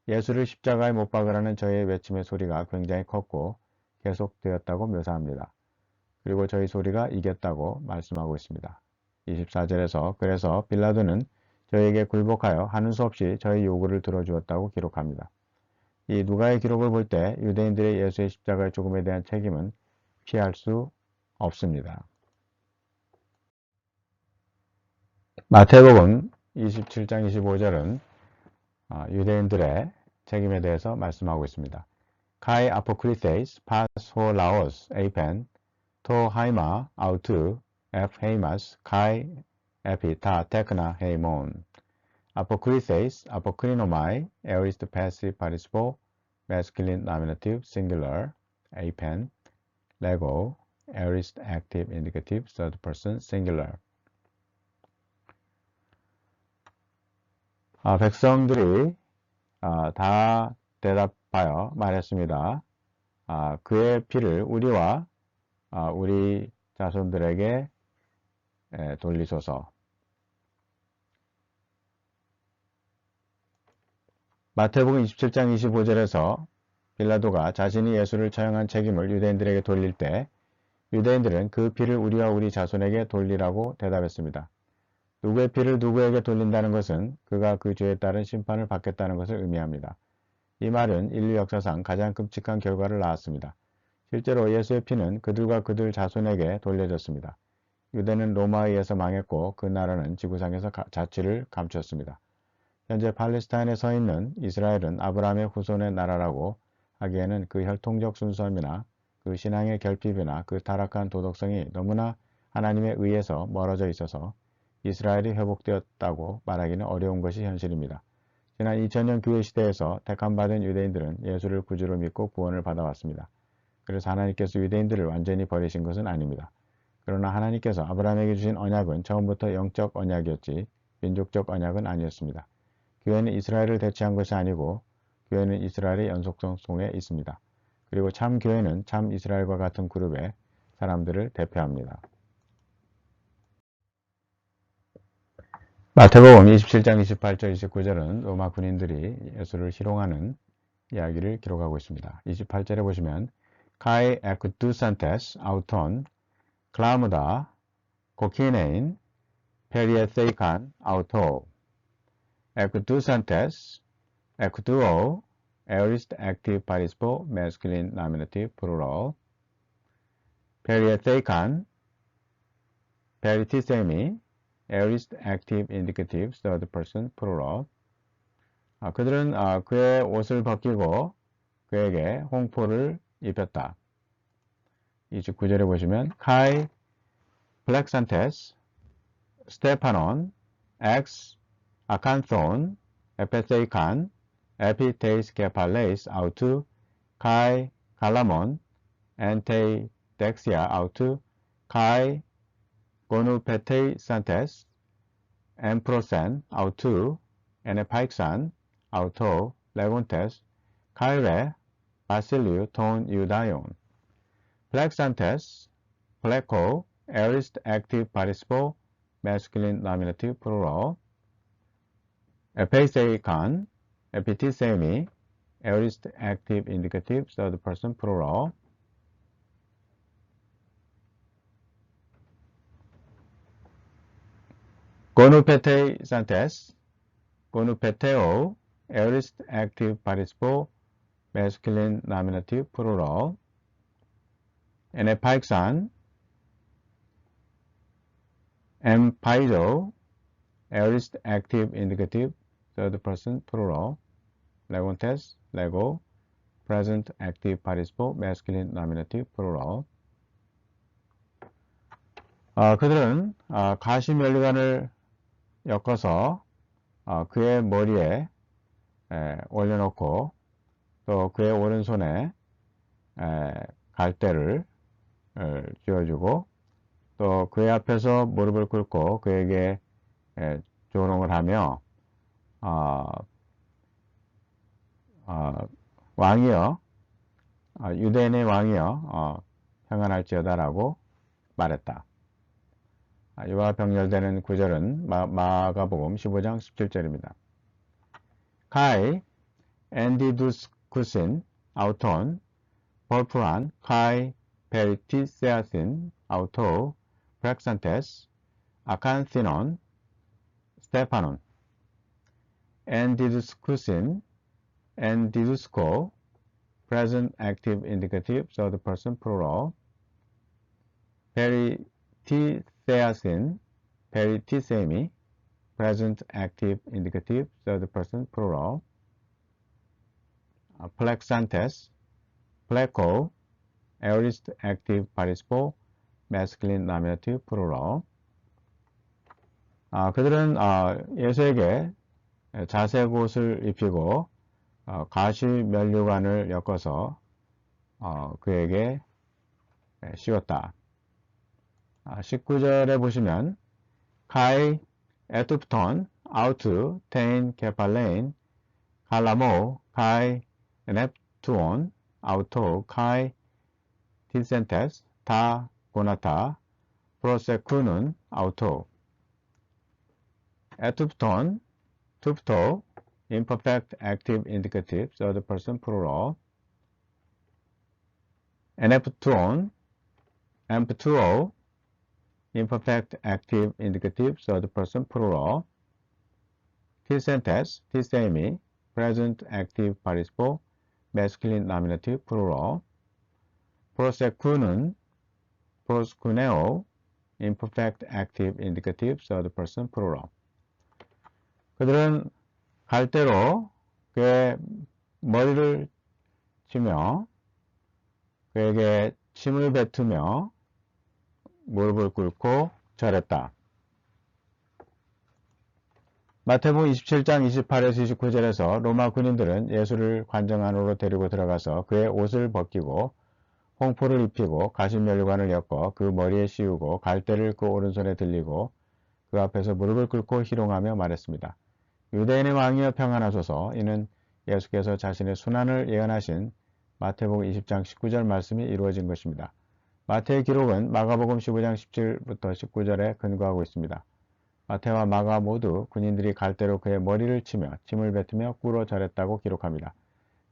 예수를 십자가에 못 박으라는 저희의 외침의 소리가 굉장히 컸고 계속되었다고 묘사합니다. 그리고 저희 소리가 이겼다고 말씀하고 있습니다. 24절에서 그래서 빌라도는 저희에게 굴복하여 하는 수 없이 저희 요구를 들어주었다고 기록합니다. 이 누가의 기록을 볼 때 유대인들의 예수의 십자가의 죽음에 대한 책임은 피할 수 없습니다. 마태복음 27장 25절은 유대인들의 책임에 대해서 말씀하고 있습니다. Kai apokritheis pas ho laos apen to haima autu f heimas kai epi ta tekna heimon apokritheis apokrinomai aorist passive participle masculine nominative singular apen lego aorist active indicative third person singular. 백성들이 다 대답하여 말했습니다. 그의 피를 우리와 우리 자손들에게 돌리소서. 마태복음 27장 25절에서 빌라도가 자신이 예수를 처형한 책임을 유대인들에게 돌릴 때 유대인들은 그 피를 우리와 우리 자손에게 돌리라고 대답했습니다. 누구의 피를 누구에게 돌린다는 것은 그가 그 죄에 따른 심판을 받겠다는 것을 의미합니다. 이 말은 인류 역사상 가장 끔찍한 결과를 낳았습니다. 실제로 예수의 피는 그들과 그들 자손에게 돌려졌습니다. 유대는 로마에 의해서 망했고 그 나라는 지구상에서 자취를 감추었습니다. 현재 팔레스타인에 서 있는 이스라엘은 아브라함의 후손의 나라라고 하기에는 그 혈통적 순수함이나 그 신앙의 결핍이나 그 타락한 도덕성이 너무나 하나님에 의해서 멀어져 있어서 이스라엘이 회복되었다고 말하기는 어려운 것이 현실입니다. 지난 2000년 교회 시대에서 택함받은 유대인들은 예수를 구주로 믿고 구원을 받아왔습니다. 그래서 하나님께서 유대인들을 완전히 버리신 것은 아닙니다. 그러나 하나님께서 아브라함에게 주신 언약은 처음부터 영적 언약이었지 민족적 언약은 아니었습니다. 교회는 이스라엘을 대체한 것이 아니고 교회는 이스라엘의 연속성 속에 있습니다. 그리고 참 교회는 참 이스라엘과 같은 그룹의 사람들을 대표합니다. 마태복음 27장 28절 29절은 로마 군인들이 예수를 희롱하는 이야기를 기록하고 있습니다. 28절에 보시면 Kai ek두산테스 auton 클라무다 코키네인 페리에세이칸 auto ek두산테스 ek두오 aorist active participle masculine nominative plural 페리에세이칸 페리티세미 aorist active indicative third person plural 그들은 그의 옷을 벗기고 그에게 홍포를 입혔다. 29절에 보시면 Kai 플렉산테스 스테파논 엑스 아칸톤 에페세이칸 에피테이스 케팔레이스 아우투 Kai 갈라몬 엔테이 덱시아 아우투 Kai 고누페테이 산테스 엠프로센 아우투 에네파익산 아우토 레곤테스 카이레 바실리우 톤 유다용 플렉산테스 플레코 aorist active participle masculine nominative plural 에페이세이칸 에피티세미 aorist active indicative third person plural 고누페테이 산테스 고누페테오 aorist active participle masculine nominative plural 에네파익산 엠파이조 aorist active indicative third person plural 레곤테스 레고 present active participle masculine nominative plural 그들은 가시면류관을 엮어서 그의 머리에 올려놓고 또 그의 오른손에 갈대를 쥐어주고 또 그의 앞에서 무릎을 꿇고 그에게 조롱을 하며 왕이여 유대인의 왕이여 평안할지어다라고 말했다. 이와 병렬되는 구절은 마가복음 15장 17절입니다. Kai 엔디두스쿠신 아우톤 벌프한 Kai 페리티세아신 아우토 프렉산테스 아칸시논 스테파논 엔디두스쿠신 엔디두스코 present active indicative third person plural 페리티세아신 페리티세미 present active indicative third person plural 플렉산테스 플레코 aorist active participle masculine nominative plural 그들은 예수에게 자색 옷을 입히고 가시면류관을 엮어서 그에게 씌웠다. 19절에 보시면 Kai 에투프톤 autu, ten, kepalein, kalamo, kai, neptuon, auto, kai, tisentes, ta, 곤하다, proseku는, auto. 에투프톤, tupto, imperfect active indicative, third person plural. nftuon, emptuo, imperfect active indicative, third person plural. tisentes, tisemi, present active participle, masculine nominative plural. prosecu는, prosecuneo, imperfect active indicative, third person plural. 그들은 갈대로 그의 머리를 치며 그에게 침을 뱉으며 무릎을 꿇고 절했다. 마태복음 27장 28에서 29절에서 로마 군인들은 예수를 관정 안으로 데리고 들어가서 그의 옷을 벗기고 홍포를 입히고 가시면류관을 엮어 그 머리에 씌우고 갈대를 그 오른손에 들리고 그 앞에서 무릎을 꿇고 희롱하며 말했습니다. 유대인의 왕이여 평안하소서. 이는 예수께서 자신의 순환을 예언하신 마태복음 20장 19절 말씀이 이루어진 것입니다. 마태의 기록은 마가복음 15장 17부터 19절에 근거하고 있습니다. 마태와 마가 모두 군인들이 갈대로 그의 머리를 치며 침을 뱉으며 꿇어 절했다고 기록합니다.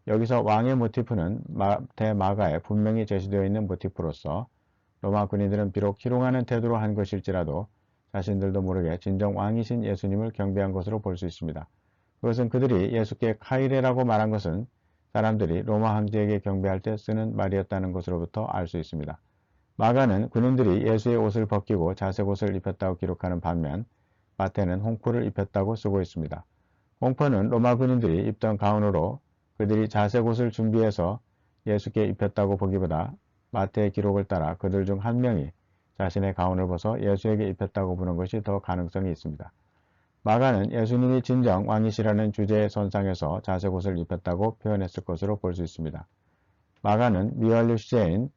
여기서 왕의 모티프는 마태, 마가에 분명히 제시되어 있는 모티프로서 로마 군인들은 비록 희롱하는 태도로 한 것일지라도 자신들도 모르게 진정 왕이신 예수님을 경배한 것으로 볼 수 있습니다. 그것은 그들이 예수께 카이레라고 말한 것은 사람들이 로마 황제에게 경배할 때 쓰는 말이었다는 것으로부터 알 수 있습니다. 마가는 군인들이 예수의 옷을 벗기고 자색 옷을 입혔다고 기록하는 반면 마태는 홍포를 입혔다고 쓰고 있습니다. 홍포는 로마 군인들이 입던 가운으로 그들이 자색 옷을 준비해서 예수께 입혔다고 보기보다 마태의 기록을 따라 그들 중 한 명이 자신의 가운을 벗어 예수에게 입혔다고 보는 것이 더 가능성이 있습니다. 마가는 예수님이 진정 왕이시라는 주제의 선상에서 자색 옷을 입혔다고 표현했을 것으로 볼 수 있습니다. 마가는 미완료 시제인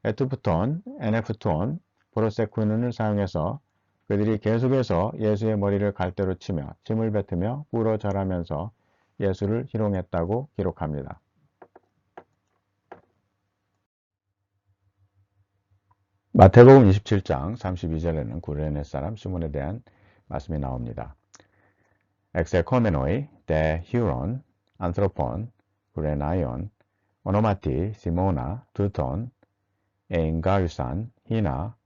에투프톤, 에네프톤, 보로세쿠는을 사용해서 그들이 계속해서 예수의 머리를 갈대로 치며 침을 뱉으며 꿇어 절하면서 예수를 희롱했다고 기록합니다. 마태복음 27장 32절에는 구레네 사람 시몬에 대한 말씀이 나옵니다. 엑셀코메노이, 데 휴론, 안트로폰, 구레나이온, 오노마티, 시모나, 두톤, 에인가유산, 히나,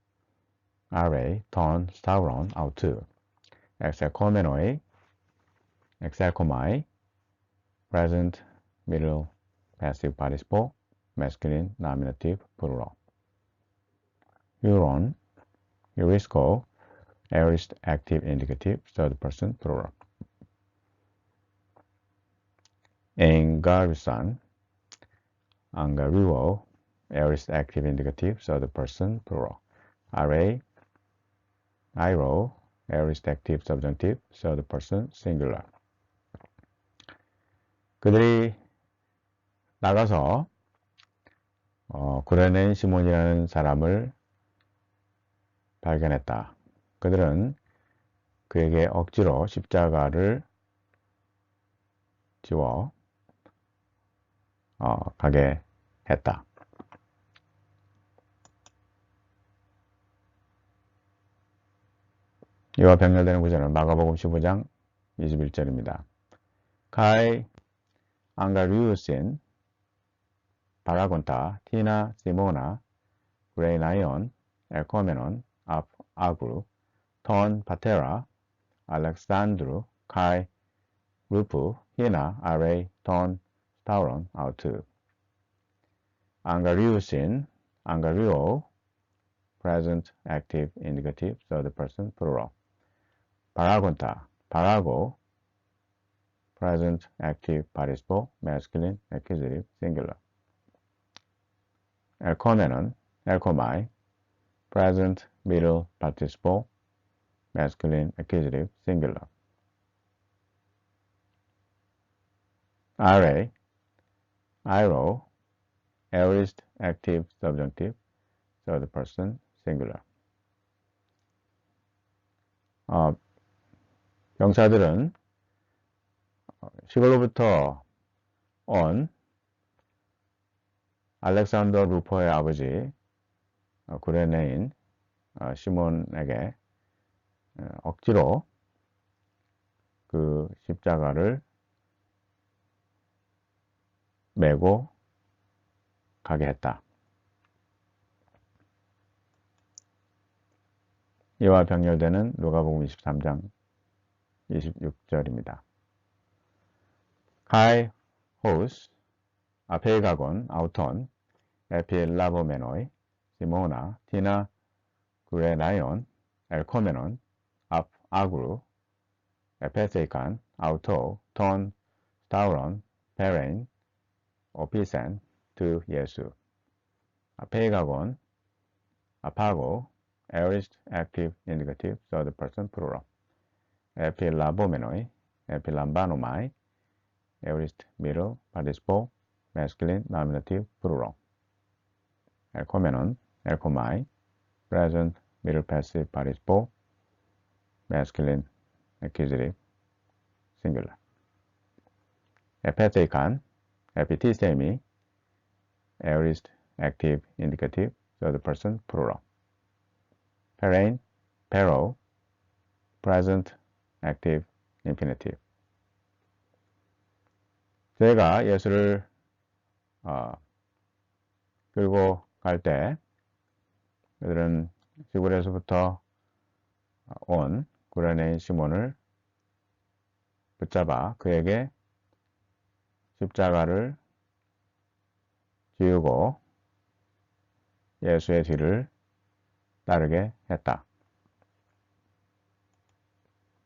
아레이, 톤, 스타우론, 아우트. 엑셀코메노이, 엑셀코마이, present, middle, passive participle, masculine, nominative, plural. Huron, Eurisco, aorist, active, indicative, third person, plural. Engarusan, Angaruo, aorist, active, indicative, third person, plural. Array, Iro, aorist, active, subjunctive, third person, singular. 그들이 나가서 구레네 시몬이라는 사람을 발견했다. 그들은 그에게 억지로 십자가를 지워 가게 했다. 이와 병렬되는 구절은 마가복음 15장 21절입니다. 카이 앙가리우신 바라곤타 티나 시모나 그레이나이온 엘코메논 아그루 톤 파테라 알렉산드루 카이 루프 히나 아레이 톤 스타우론 아우트 앙가리우신 앙가리오 present active indicative third person plural 바라곤타 바라고 present active participle masculine accusative singular 엘코메논 엘코마이 present middle participle masculine accusative singular array iro aorist active subjunctive third person singular 병사들은 시골로부터 온 알렉산더 루퍼의 아버지 구레네인 시몬에게 억지로 그 십자가를 메고 가게 했다. 이와 병렬되는 누가복음 23장 26절입니다. Kai hos apeigagon auton epilabomenoi Simona Tina Gurenaion Elkomenon ap agru epethekan auto ton stauron perein opisen to 예수 apeigagon apago aorist active indicative third person plural epilabomenoi epilambanomai aorist middle participle masculine nominative plural elkomenon elkomai present middle passive participle masculine accusative singular epethekan epithesemi aorist active indicative third person plural perein pero present active infinitive 저희가 예수를 끌고 갈 때 그들은 시골에서부터 온 구레네인 시몬을 붙잡아 그에게 십자가를 지우고 예수의 뒤를 따르게 했다.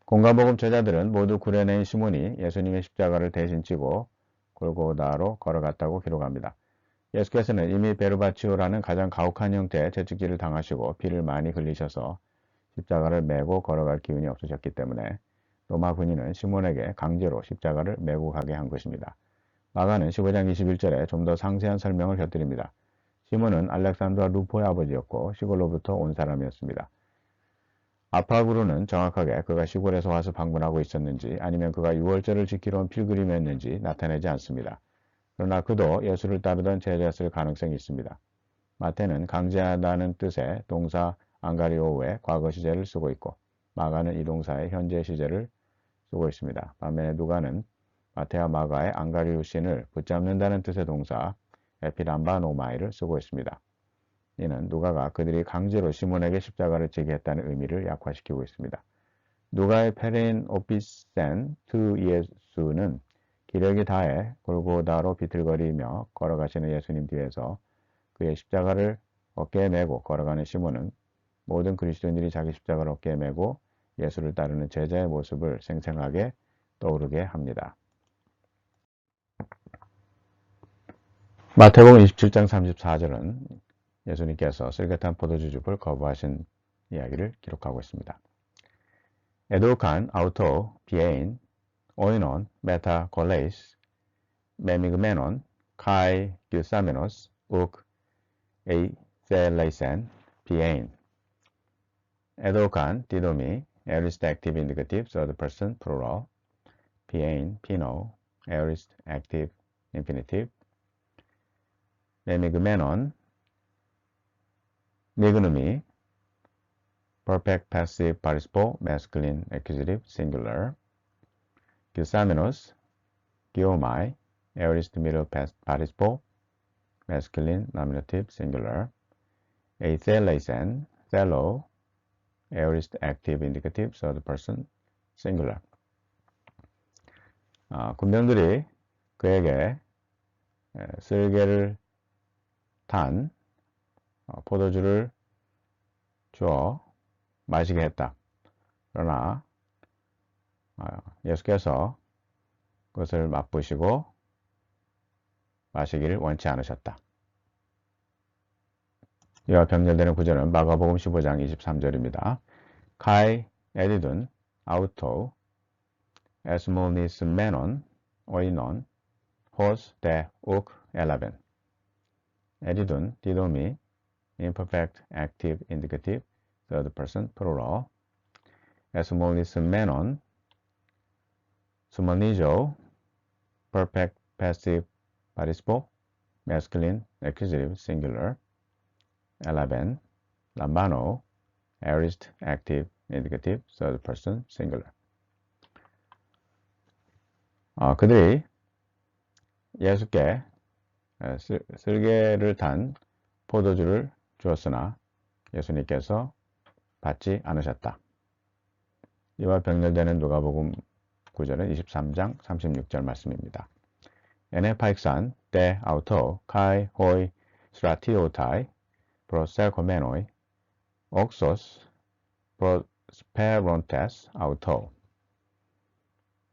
공가복음 제자들은 모두 구레네인 시몬이 예수님의 십자가를 대신 지고 골고다로 걸어갔다고 기록합니다. 예수께서는 이미 베르바치오라는 가장 가혹한 형태의 채찍질을 당하시고 피를 많이 흘리셔서 십자가를 메고 걸어갈 기운이 없으셨기 때문에 로마 군인은 시몬에게 강제로 십자가를 메고 가게 한 것입니다. 마가는 15장 21절에 좀 더 상세한 설명을 곁들입니다. 시몬은 알렉산드와 루포의 아버지였고 시골로부터 온 사람이었습니다. 아파구르는 정확하게 그가 시골에서 와서 방문하고 있었는지 아니면 그가 유월절을 지키러 온 필그림이었는지 나타내지 않습니다. 그러나 그도 예수를 따르던 제자였을 가능성이 있습니다. 마태는 강제하다는 뜻의 동사 안가리오의 과거 시제를 쓰고 있고 마가는 이 동사의 현재 시제를 쓰고 있습니다. 반면에 누가는 마태와 마가의 안가리우신을 붙잡는다는 뜻의 동사 에피람바노마이를 쓰고 있습니다. 이는 누가가 그들이 강제로 시몬에게 십자가를 지게 했다는 의미를 약화시키고 있습니다. 누가의 페레인 오피센 투 예수는 기력이 다해 골고다로 비틀거리며 걸어가시는 예수님 뒤에서 그의 십자가를 어깨에 메고 걸어가는 시몬은 모든 그리스도인들이 자기 십자가를 어깨에 메고 예수를 따르는 제자의 모습을 생생하게 떠오르게 합니다. 마태복음 27장 34절은 예수님께서 쓸개탄 포도주즙을 거부하신 이야기를 기록하고 있습니다. 에도칸 아우토 비에인 오이논 메타 콜레이스 메미그메논 카이 규사메노스 욱 에이셀레이센 비에인 에도칸 디도미 aorist active indicative third person plural 비에인 피노 aorist active infinitive 메미그메논 니그누미 perfect passive participle masculine accusative singular 규사메노스 기오마이 aorist middle participle masculine nominative singular 에이셀레이센 셀로 aorist active indicative third person singular 군병들이 그에게 쓸개를 탄 포도주를 주어 마시게 했다. 그러나 예수께서 그것을 맛보시고 마시기를 원치 않으셨다. 이와 병렬되는 구절은 마가복음 15장 23절입니다. 카이 에디둔 아우토 에스모니스 메논 오이논 호스 데 욱 엘라벤 에디둔 디도미 imperfect active indicative third person plural 에스모니스 메논 수머니조 perfect passive participle masculine accusative singular 11 lamano aorist active indicative third person singular. 그들이 예수께 쓸개를 탄 포도주를 주었으나 예수님께서 받지 않으셨다. 이와 병렬되는 누가복음 9절은 23장 36절 말씀입니다. 에네파익산 때 아우토 카이 호이 스라티오타이 프로셀코메노이 옥소스 프로스페론테스 아우토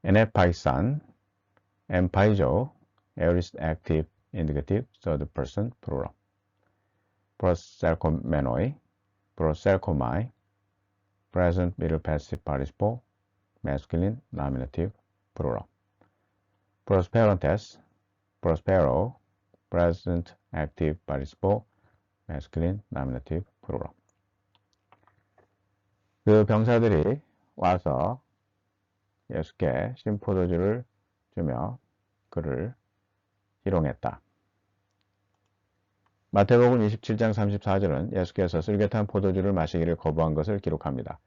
에네파익산 엠파이조 aorist active indicative third person plural proselcomenoi proselcomai present middle passive participle masculine nominative plural prosperantes prospero present active participle masculine nominative plural. 그 병사들이 와서 예수께 신포도주를 주며 그를 희롱했다. 마태복음 27장 34절은 예수께서 쓸개탄 포도주를 마시기를 거부한 것을 기록합니다.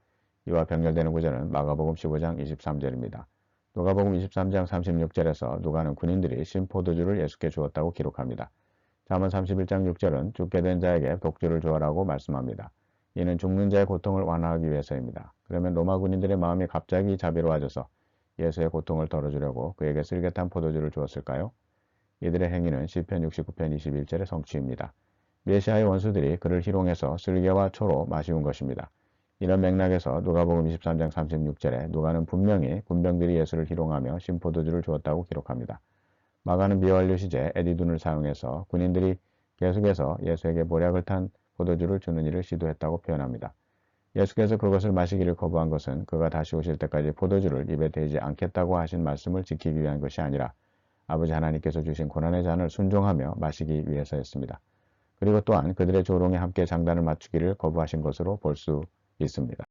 이와 병렬되는 구절은 마가복음 15장 23절입니다. 누가복음 23장 36절에서 누가는 군인들이 신포도주를 예수께 주었다고 기록합니다. 잠언 31장 6절은 죽게 된 자에게 독주를 주어라고 말씀합니다. 이는 죽는 자의 고통을 완화하기 위해서입니다. 그러면 로마 군인들의 마음이 갑자기 자비로워져서 예수의 고통을 덜어주려고 그에게 쓸개탄 포도주를 주었을까요? 이들의 행위는 시편 69편 21절의 성취입니다. 메시아의 원수들이 그를 희롱해서 쓸개와 초로 마시운 것입니다. 이런 맥락에서 누가복음 23장 36절에 누가는 분명히 군병들이 예수를 희롱하며 신포도주를 주었다고 기록합니다. 마가는 비완료 시제 에디둔을 사용해서 군인들이 계속해서 예수에게 모략을 탄 포도주를 주는 일을 시도했다고 표현합니다. 예수께서 그것을 마시기를 거부한 것은 그가 다시 오실 때까지 포도주를 입에 대지 않겠다고 하신 말씀을 지키기 위한 것이 아니라 아버지 하나님께서 주신 고난의 잔을 순종하며 마시기 위해서였습니다. 그리고 또한 그들의 조롱에 함께 장단을 맞추기를 거부하신 것으로 볼 수 있습니다.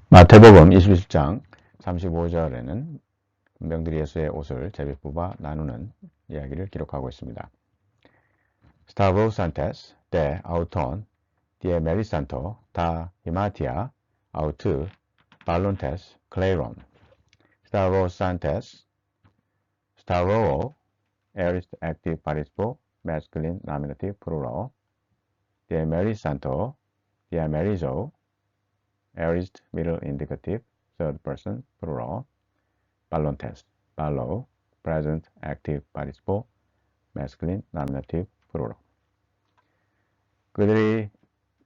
마태복음 27장 35절에는 군병들이 예수의 옷을 제비 뽑아 나누는 이야기를 기록하고 있습니다. Stavrosantes de auton die merisanto ta himatia autu balontes cleron Stavrosantes Stavro aorist active participle masculine nominative plural die merisanto die merizo aorist middle indicative third person plural balontes ballo present active participle masculine nominative plural. 그들이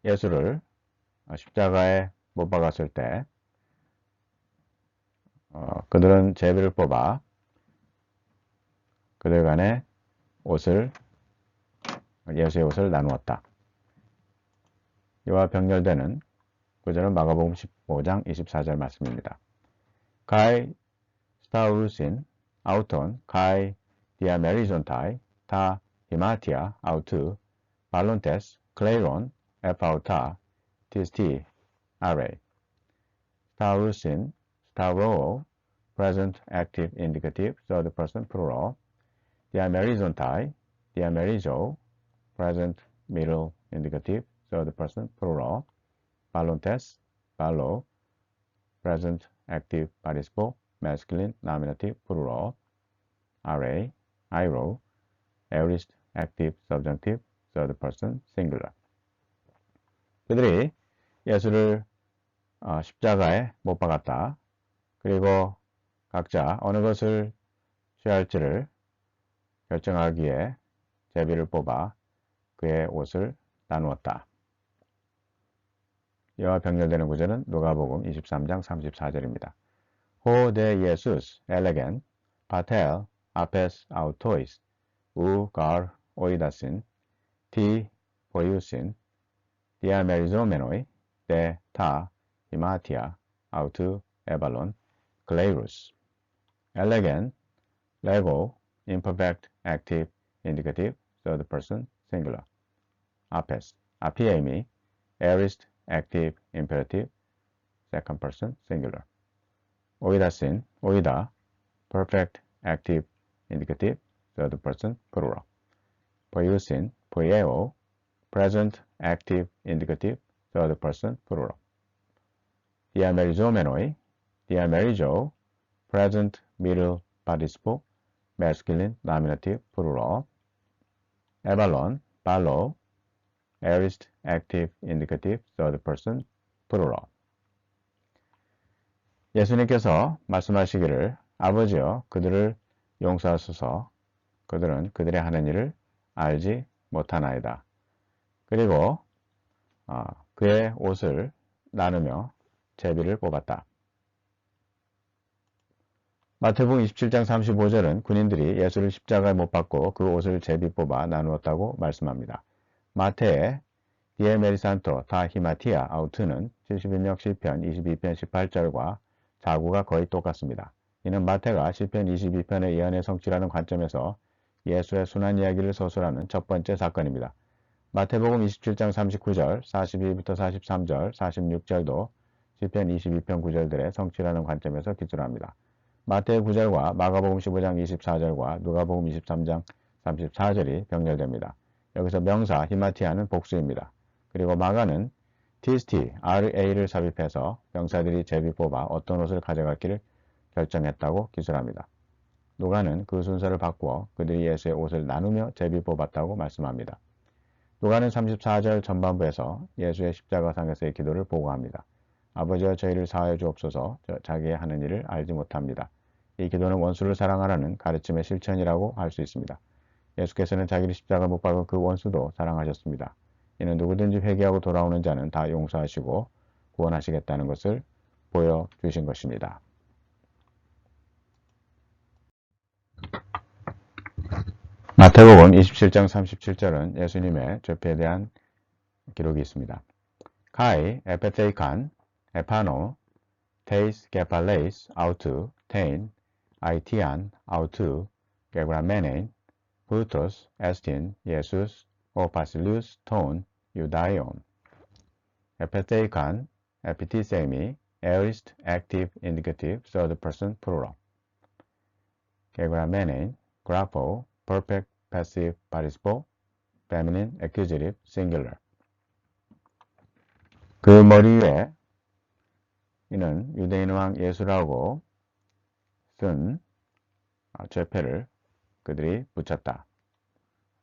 예수를 십자가에 못 박았을 때 그들은 제비를 뽑아 그들 간의 예수의 옷을 나누었다. 이와 병렬되는 구절은 마가복음 15장 24절 말씀입니다. Kai staurusin auton kai diamerizontai ta himatia autu balontes cleron epauta tisti are staurusin Stavro, present active indicative, third person plural. Diamerizontai, diamerizo, present middle indicative, third person plural. Balontes, ballo, present active participle, masculine nominative plural. Array, iro, aorist active subjunctive, third person singular. 그들이 예수를 십자가에 못 박았다. 그리고 각자 어느 것을 취할지를 결정하기에 제비를 뽑아 그의 옷을 나누었다. 이와 병렬되는 구절은 누가복음 23장 34절입니다. Ho de Jesus elegen patel apes autois u gar oidasin ti poiusin diamerizomenoi de ta himatia autu ebalon Clearus. Elegant, lego, imperfect, active, indicative, third person, singular. Apes, apiemi, aorist, active, imperative, second person, singular. 오이다 쓴, 오이다, perfect active indicative, third person plural. 보유 쓴, 보예요, present active indicative, third person plural. Dear Mary Jo 메노이, Dear Mary Jo, present middle participle, masculine nominative plural. 에발론, 발로, aorist active indicative, third person plural. 예수님께서 말씀하시기를 아버지여 그들을 용서하소서 그들은 그들의 하는 일을 알지 못하나이다. 그리고 그의 옷을 나누며 제비를 뽑았다. 마태복음 27장 35절은 군인들이 예수를 십자가에 못 박고 그 옷을 제비 뽑아 나누었다고 말씀합니다. 마태의 디에 메리산토 다 히마티아 아우트는 71역 시편 22편 18절과 자구가 거의 똑같습니다. 이는 마태가 시편 22편의 예언의 성취라는 관점에서 예수의 순환 이야기를 서술하는 첫 번째 사건입니다. 마태복음 27장 39절, 42부터 43절, 46절도 시편 22편 9절들의 성취라는 관점에서 기술합니다. 마태의 9절과 마가복음 15장 24절과 누가복음 23장 34절이 병렬됩니다. 여기서 명사 히마티아는 복수입니다. 그리고 마가는 TST, RA를 삽입해서 병사들이 제비 뽑아 어떤 옷을 가져갈기를 결정했다고 기술합니다. 누가는 그 순서를 바꾸어 그들이 예수의 옷을 나누며 제비 뽑았다고 말씀합니다. 누가는 34절 전반부에서 예수의 십자가상에서의 기도를 보고합니다. 아버지여 저희를 사하여 주옵소서 자기의 하는 일을 알지 못합니다. 이 기도는 원수를 사랑하라는 가르침의 실천이라고 할 수 있습니다. 예수께서는 자기를 십자가 못 박은 그 원수도 사랑하셨습니다. 이는 누구든지 회개하고 돌아오는 자는 다 용서하시고 구원하시겠다는 것을 보여주신 것입니다. 마태복음 27장 37절은 예수님의 죄패에 대한 기록이 있습니다. 카이 에페테이칸 에파노 테이스 게팔레이스 아우투 테인 아이티안 아우투 게브라메네인 부토스 에스틴 예수스 오파실루스 톤 유다이온 에페테이칸 에피티세미 에어리스트 액티브 인디케티브 third person plural 게브라메네인 그라포 perfect passive participle feminine accusative singular 그 머리 위에 이는 유대인 왕 예수라고 쓴 죄패를 그들이 붙였다.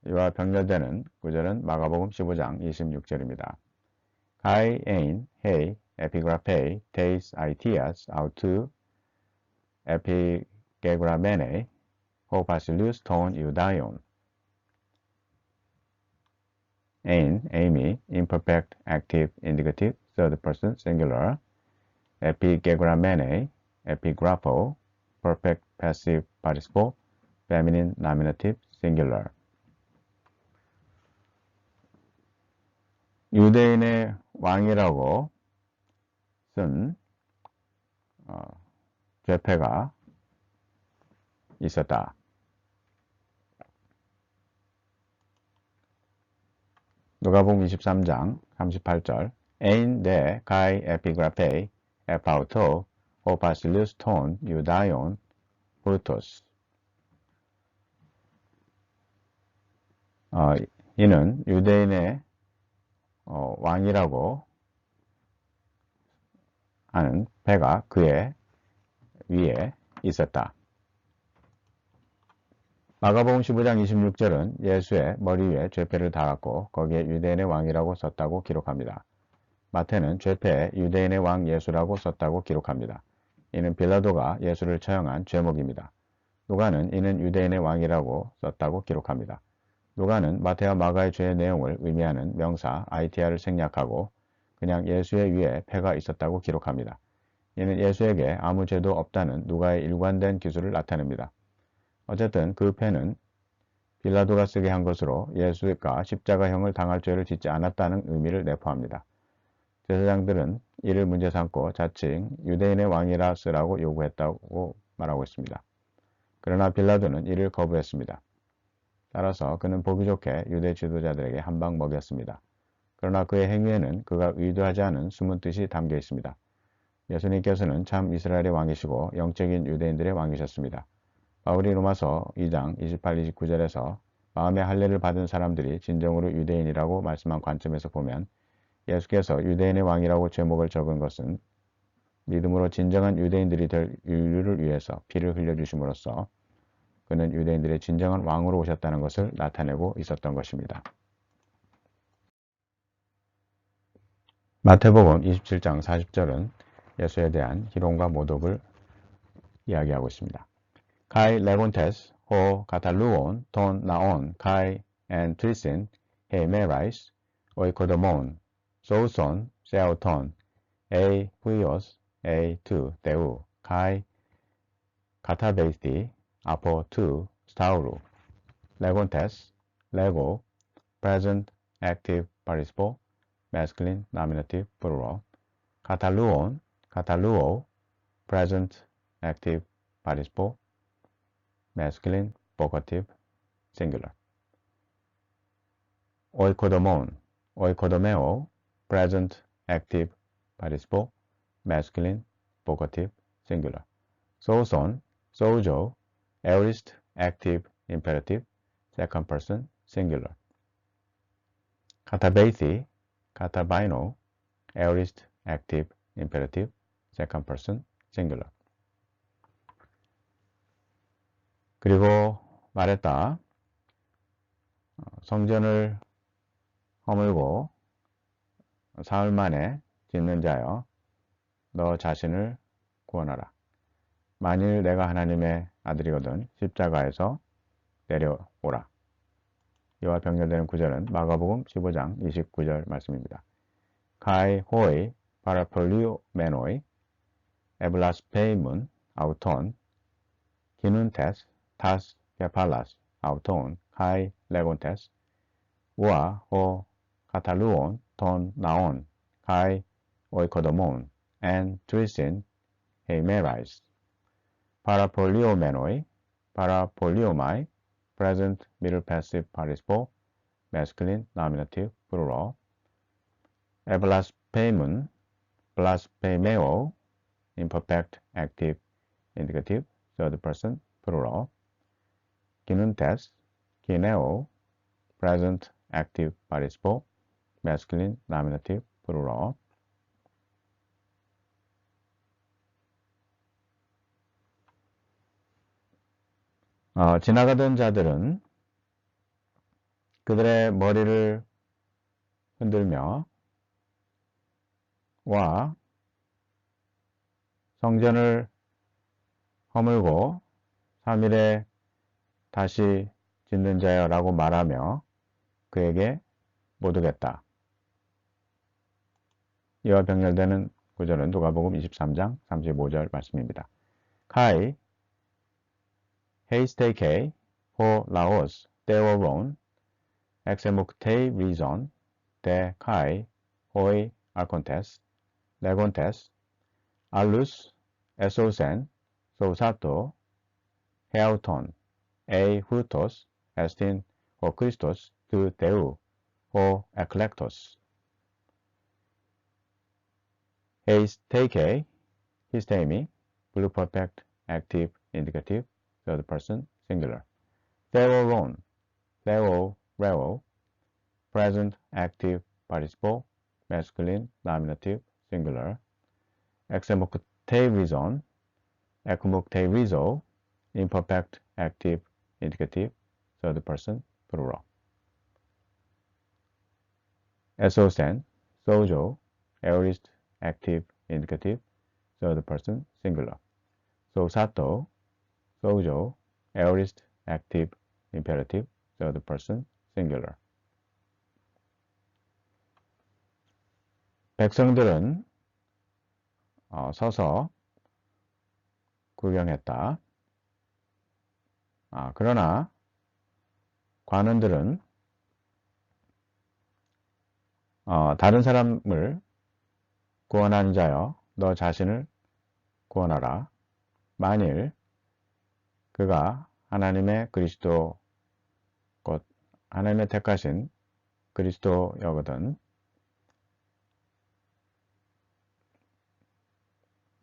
이와 병렬되는 구절은 마가복음 15장 26절입니다. 가이 에인 헤이 에피그라페이 테이스 아이티아스 아우투 에피게그라메네 호바실루스 톤 유다이온 에인 에이미 imperfect active indicative third person singular 에피게그라메네 에피그라포 perfect passive participle feminine nominative singular 유대인의 왕이라고 쓴 죄패가 있었다. 누가복음 23장 38절 에인 데 가이 에피그라페이 에파우토 호파실루스 톤 유다이온 브루토스 이는 유대인의 왕이라고 하는 패가 그의 위에 있었다. 마가복음 15장 26절은 예수의 머리 위에 죄패를 달았고 거기에 유대인의 왕이라고 썼다고 기록합니다. 마태는 죄패에 유대인의 왕 예수라고 썼다고 기록합니다. 이는 빌라도가 예수를 처형한 죄목입니다. 누가는 이는 유대인의 왕이라고 썼다고 기록합니다. 누가는 마태와 마가의 죄의 내용을 의미하는 명사 아이티아를 생략하고 그냥 예수의 위에 패가 있었다고 기록합니다. 이는 예수에게 아무 죄도 없다는 누가의 일관된 기술을 나타냅니다. 어쨌든 그 패는 빌라도가 쓰게 한 것으로 예수가 십자가형을 당할 죄를 짓지 않았다는 의미를 내포합니다. 제사장들은 이를 문제 삼고 자칭 유대인의 왕이라 쓰라고 요구했다고 말하고 있습니다. 그러나 빌라도는 이를 거부했습니다. 따라서 그는 보기 좋게 유대 지도자들에게 한 방 먹였습니다. 그러나 그의 행위에는 그가 의도하지 않은 숨은 뜻이 담겨 있습니다. 예수님께서는 참 이스라엘의 왕이시고 영적인 유대인들의 왕이셨습니다. 바울이 로마서 2장 28, 29절에서 마음의 할례를 받은 사람들이 진정으로 유대인이라고 말씀한 관점에서 보면 예수께서 유대인의 왕이라고 제목을 적은 것은 믿음으로 진정한 유대인들이 될 인류를 위해서 피를 흘려주심으로써 그는 유대인들의 진정한 왕으로 오셨다는 것을 나타내고 있었던 것입니다. 마태복음 27장 40절은 예수에 대한 희롱과 모독을 이야기하고 있습니다. Kai legontes ho kataluon ton naon kai en trisin he merais oikodomon souson seauton e huios e tu teu kai katabeithi apo tu stauru legontes lego present active participle masculine nominative plural kataluon kataluo present active participle masculine, vocative, singular. oikodomon, oikodomeo, present, active, participle, masculine, vocative, singular. souson, soujo, aorist, active, imperative, second person, singular. katabeithi, katabino, aorist, active, imperative, second person, singular. 그리고 말했다. 성전을 허물고 사흘 만에 짓는 자여 너 자신을 구원하라. 만일 내가 하나님의 아들이거든 십자가에서 내려오라. 이와 병렬되는 구절은 마가복음 15장 29절 말씀입니다. Kai hoi parapoliomenoi eblaspeimun auton 기눈테스 타스 게팔라스 아우톤 카이 레곤테스 우아 호 카탈루온 톤 나온 카이 오이코도몬 엔 트리신 헤이메라이스 파라폴리오메노이 파라폴리오마이 present middle passive participle masculine nominative plural 에블라스페임은 블라스페메오 imperfect active indicative third person plural 기눈테스 기네오 present active participle masculine nominative plural 지나가던 자들은 그들의 머리를 흔들며 와 성전을 허물고 3일에 다시 짓는 자여 라고 말하며 그에게 모독했다. 이와 병렬되는 구절은 누가복음 23장 35절 말씀입니다. 카이 헤이스테이케이 호 라오스 데오론 엑세묵테이 리존 데 카이 호이 알콘테스 레곤테스 알루스 에소센 소사토 헤아우톤 에이 후토스 에스틴 호 크리스토스 그 데우 호 에클렉토스 헤이스테이케이 히스테이미 블루퍼펙트 active indicative third person singular theoron theo reo present active participle masculine nominative singular exemucterizon ecumucterizo imperfect active indicative third person plural esosen sojo aorist active indicative third person singular sosato sojo aorist active imperative third person singular 백성들은 서서 구경했다. 그러나 관원들은 다른 사람을 구원하는 자여 너 자신을 구원하라. 만일 그가 하나님의 그리스도 곧 하나님의 택하신 그리스도여거든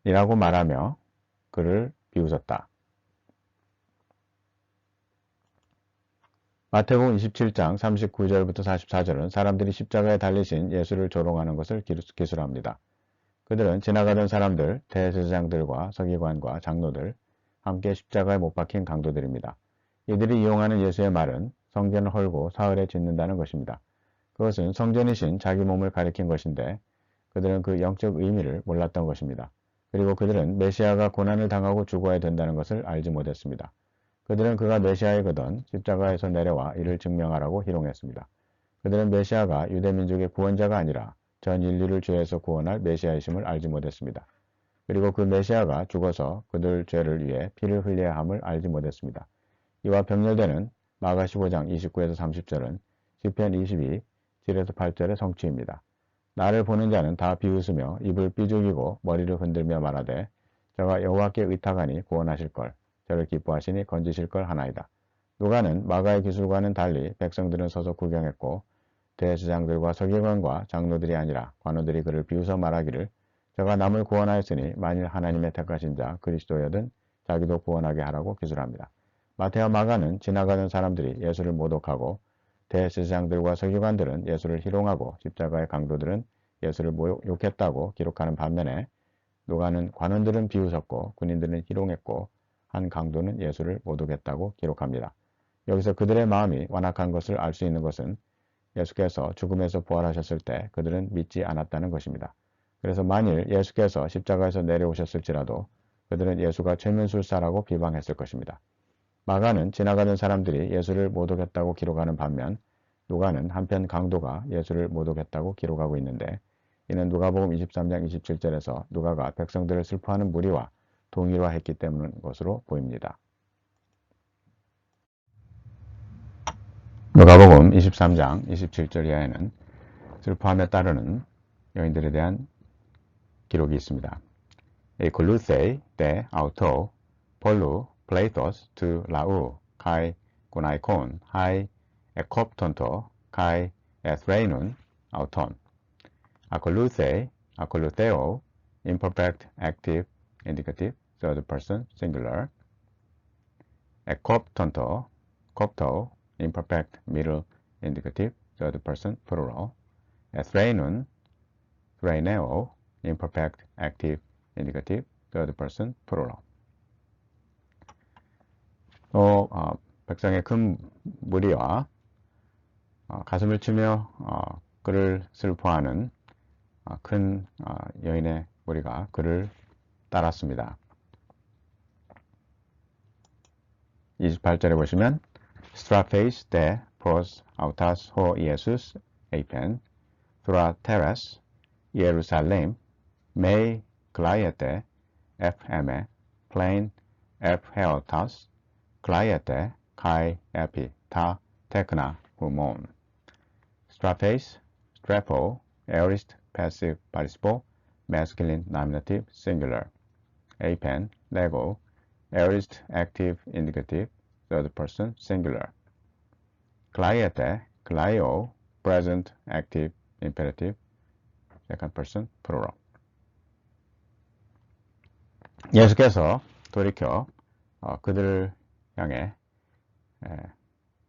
이라고 말하며 그를 비웃었다. 마태복음 27장 39절부터 44절은 사람들이 십자가에 달리신 예수를 조롱하는 것을 기술합니다. 그들은 지나가던 사람들, 대제사장들과 서기관과 장로들, 함께 십자가에 못 박힌 강도들입니다. 이들이 이용하는 예수의 말은 성전을 헐고 사흘에 짓는다는 것입니다. 그것은 성전이신 자기 몸을 가리킨 것인데 그들은 그 영적 의미를 몰랐던 것입니다. 그리고 그들은 메시아가 고난을 당하고 죽어야 된다는 것을 알지 못했습니다. 그들은 그가 메시아이거든 십자가에서 내려와 이를 증명하라고 희롱했습니다. 그들은 메시아가 유대민족의 구원자가 아니라 전 인류를 죄에서 구원할 메시아이심을 알지 못했습니다. 그리고 그 메시아가 죽어서 그들 죄를 위해 피를 흘려야 함을 알지 못했습니다. 이와 병렬되는 마가 15장 29에서 30절은 시편 22, 7에서 8절의 성취입니다. 나를 보는 자는 다 비웃으며 입을 삐죽이고 머리를 흔들며 말하되 저가 여호와께 의탁하니 구원하실 걸 저를 기뻐하시니 건지실 걸 하나이다. 누가는 마가의 기술과는 달리 백성들은 서서 구경했고 대제사장들과 서기관과 장로들이 아니라 관원들이 그를 비웃어 말하기를 저가 남을 구원하였으니 만일 하나님의 택하신 자 그리스도여든 자기도 구원하게 하라고 기술합니다. 마태와 마가는 지나가는 사람들이 예수를 모독하고 대제사장들과 서기관들은 예수를 희롱하고 십자가의 강도들은 예수를 욕했다고 기록하는 반면에 누가는 관원들은 비웃었고 군인들은 희롱했고 한 강도는 예수를 모독했다고 기록합니다. 여기서 그들의 마음이 완악한 것을 알 수 있는 것은 예수께서 죽음에서 부활하셨을 때 그들은 믿지 않았다는 것입니다. 그래서 만일 예수께서 십자가에서 내려오셨을지라도 그들은 예수가 최면술사라고 비방했을 것입니다. 마가는 지나가는 사람들이 예수를 모독했다고 기록하는 반면 누가는 한편 강도가 예수를 모독했다고 기록하고 있는데 이는 누가복음 23장 27절에서 누가가 백성들을 슬퍼하는 무리와 동일화했기 때문인 것으로 보입니다. 누가복음 23장 27절 이하에는 슬퍼함에 따르는 여인들에 대한 기록이 있습니다. Ecoluthe de auto pollu pleitos tu lau kai gunaikon hai ekoptonto kai ethreinun auton. Acoluthe, acoluteo, imperfect active indicative, third person singular. Ekoptonto, kopto, imperfect middle indicative, third person plural. Ethreinun, threineo, imperfect active indicative, third person plural. 또 백성의 큰 무리와 가슴을 치며 그를 슬퍼하는 큰 여인의 무리가 그를 따랐습니다. 28절에 보시면 Strapes de pros autas ho Iesus epen thra terras Jerusalem me claiete fm plain f heotas claiete kai epi ta tekna humon. Strapes, strapo, aorist passive participle, masculine nominative singular. Apen, lego, aorist active indicative, third person singular. Claiete, claio, present active imperative, second person plural. 예수께서 돌이켜 그들을 향해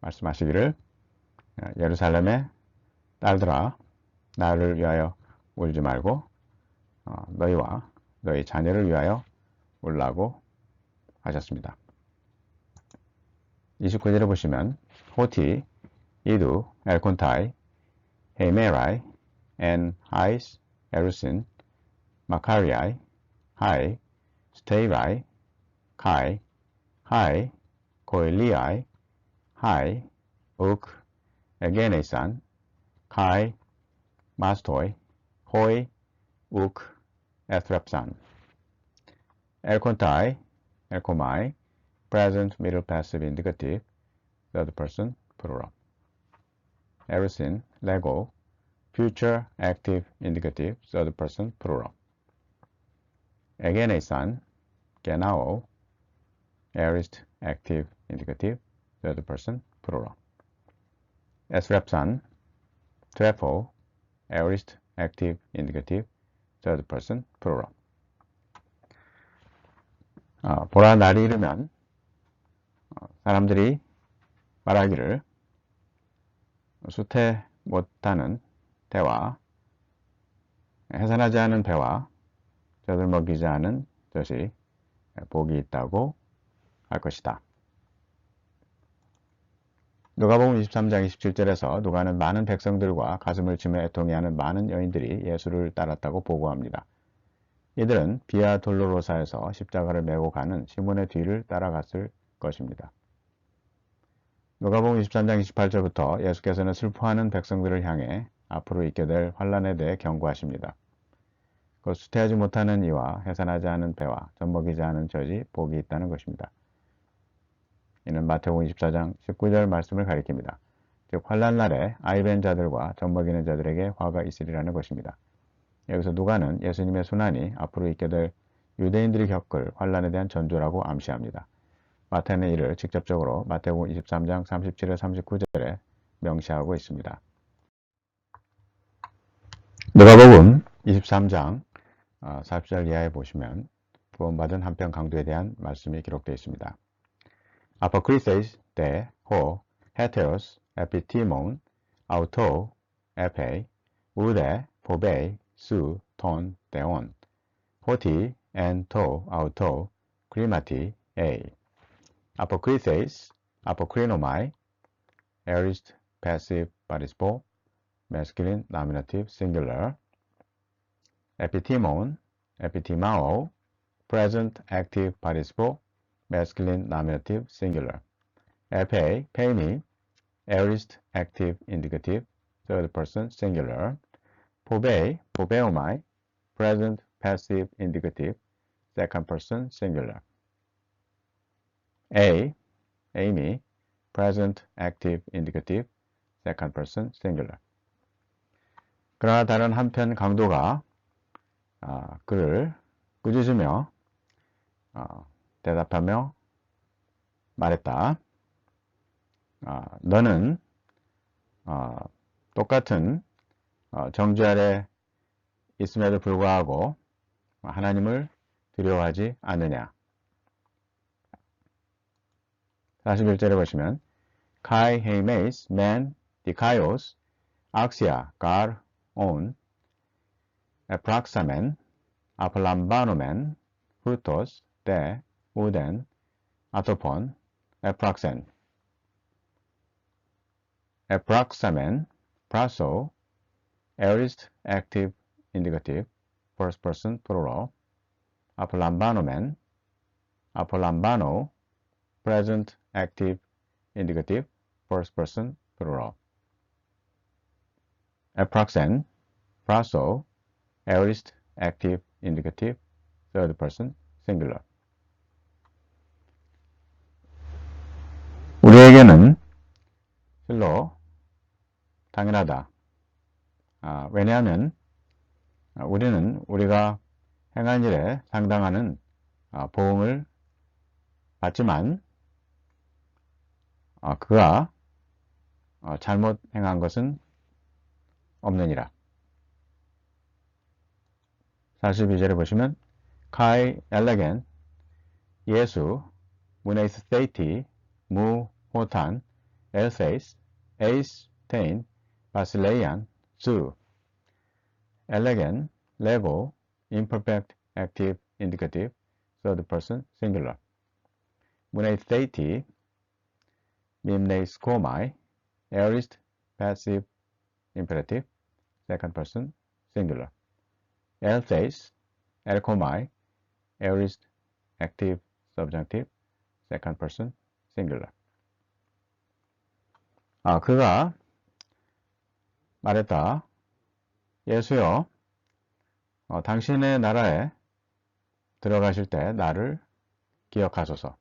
말씀하시기를 예루살렘의 딸들아 나를 위하여 울지 말고 너희와 너희 자녀를 위하여 울라고 하셨습니다. 29절에 보시면 호티, 이두, 엘콘타이, 헤이메라이, 엔 하이스, 에루신, 마카리아이, 하이, 스테이라이, 카이, 하이, 고일리아이, 하이, 욱, 에게네산, 카이, 마스토이, 호이, 욱, 에트랩산. 엘콘타이, 엘코마이, present middle passive indicative, third person plural. 에르신, 레고, future active indicative, third person plural. 에게네산, 게나오, aorist active indicative, third person plural. 에스랩산, 트레포, aorist active indicative, third person plural. 보라 날이 이르면 사람들이 말하기를 수태 못하는 대화, 해산하지 않은 배와 젖을 먹이지 않은 젖이 복이 있다고 할 것이다. 누가복음 23장 27절에서 누가는 많은 백성들과 가슴을 치며 애통해하는 많은 여인들이 예수를 따랐다고 보고합니다. 이들은 비아 돌로로사에서 십자가를 메고 가는 시몬의 뒤를 따라갔을 것입니다. 누가복음 23장 28절부터 예수께서는 슬퍼하는 백성들을 향해 앞으로 있게 될 환란에 대해 경고하십니다. 그 수태하지 못하는 이와 해산하지 않은 배와 젖먹이지 않은 젖이 복이 있다는 것입니다. 이는 마태복음 24장 19절 말씀을 가리킵니다. 즉 환란날에 아이벤 자들과 젖먹이는 자들에게 화가 있으리라는 것입니다. 여기서 누가는 예수님의 순환이 앞으로 있게 될 유대인들이 겪을 환란에 대한 전조라고 암시합니다. 마태는 이를 직접적으로 마태복음 23장 37절 39절에 명시하고 있습니다. 누가복음 23장 40절 이하에 보시면 구원받은 한편 강도에 대한 말씀이 기록되어 있습니다. Apokrises de ho heteros epitimon auto epe ude phobei su ton deon hoti en to auto krimati a Apokrises apokrinomai aorist passive participle masculine nominative singular epitimon epitimao present active participle masculine nominative singular. epe, peini, aorist active indicative, third person singular. phobei, phobeomai, present passive indicative, second person singular. a, Amy, present active indicative, second person singular. 그러나 다른 한편 강도가 그를 꾸짖으며 대답하며 말했다. 너는 똑같은 정죄 아래 있음에도 불구하고 하나님을 두려워하지 않느냐. 41절에 보시면 Kai heimeis men dikaios axia gar on epraxamen apolambanomen frutos de uden atopon epraxen epraxamen praso aorist active indicative first person plural apolambanomen apolambano present active indicative first person plural epraxen praso aorist active indicative third person singular. 우리에게는 실로 당연하다. 왜냐하면 우리는 우리가 행한 일에 상당하는 보응을 받지만 그가 잘못 행한 것은 없느니라. 42절에 보시면 Kai 엘레겐 예수 문에이스 세이티 무 호탄 엘세이스 에이스 테인 바실레이안 수 엘레겐 레고 imperfect active indicative third person singular 문에이스 세이티 밈네이스코마이 aorist passive imperative second person singular elseis elkomai aorist active subjunctive second person singular. 그가 말했다. 예수여, 당신의 나라에 들어가실 때 나를 기억하소서.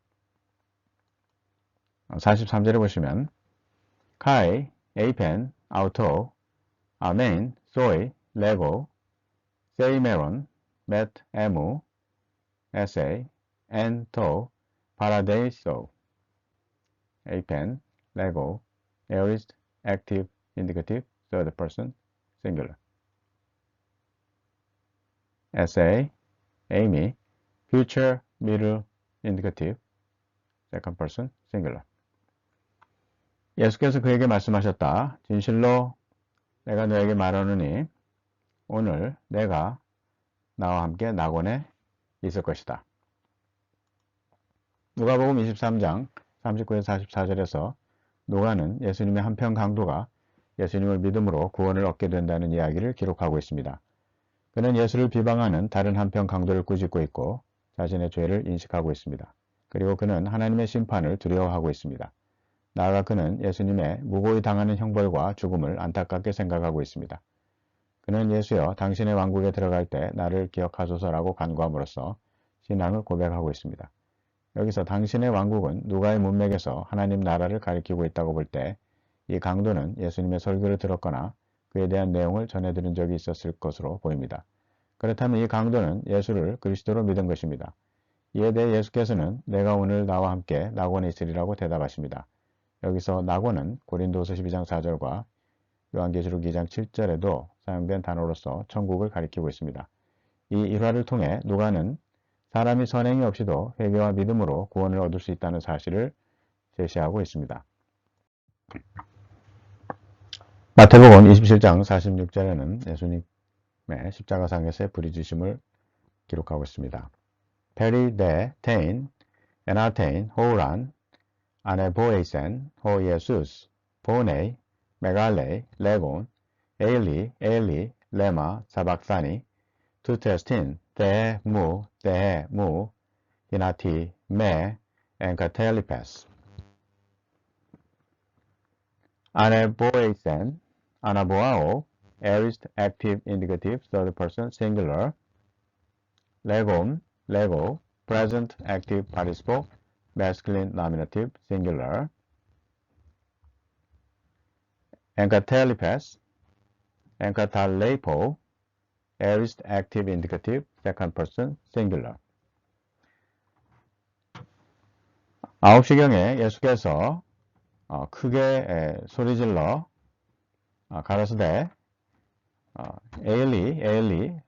43절에 보시면 Kai, Apen, Auto, Amen, Soy, Lego, Seimeron, Met, Emu, Essay, En, To, Paradiso, Apen, Lego, aorist, active, indicative, third person, singular. Essay, Amy, future, middle, indicative, second person singular. 예수께서 그에게 말씀하셨다. 진실로 내가 너에게 말하노니 오늘 내가 나와 함께 낙원에 있을 것이다. 누가복음 23장 39에서 44절에서 누가는 예수님의 한편 강도가 예수님을 믿음으로 구원을 얻게 된다는 이야기를 기록하고 있습니다. 그는 예수를 비방하는 다른 한편 강도를 꾸짖고 있고 자신의 죄를 인식하고 있습니다. 그리고 그는 하나님의 심판을 두려워하고 있습니다. 나아가 그는 예수님의 무고히 당하는 형벌과 죽음을 안타깝게 생각하고 있습니다. 그는 예수여 당신의 왕국에 들어갈 때 나를 기억하소서라고 간구함으로써 신앙을 고백하고 있습니다. 여기서 당신의 왕국은 누가의 문맥에서 하나님 나라를 가리키고 있다고 볼 때 이 강도는 예수님의 설교를 들었거나 그에 대한 내용을 전해들은 적이 있었을 것으로 보입니다. 그렇다면 이 강도는 예수를 그리스도로 믿은 것입니다. 이에 대해 예수께서는 내가 오늘 나와 함께 낙원에 있으리라고 대답하십니다. 여기서 낙원은 고린도서 12장 4절과 요한계시록 2장 7절에도 사용된 단어로서 천국을 가리키고 있습니다. 이 일화를 통해 누가는 사람이 선행이 없이도 회개와 믿음으로 구원을 얻을 수 있다는 사실을 제시하고 있습니다. 마태복음 27장 46절에는 예수님의 십자가상에서의 부르짖음을 기록하고 있습니다. 페리 데 테인 에나테인 호우란 아네보에이센 호 예수스 보네이 메갈레이 레곤 에일리 에일리 레마 사박사니 투테스틴 데무 히나티 메 엔카텔리페스 아네보에이센 아나보아오 aorist active indicative third person singular 레곰 레고 present active participle masculine nominative singular 엔카텔리페스 엔카탈레이포 aorist active indicative second person singular. 9시경에 예수께서 크게 소리질러 가라사대 에일리 에일리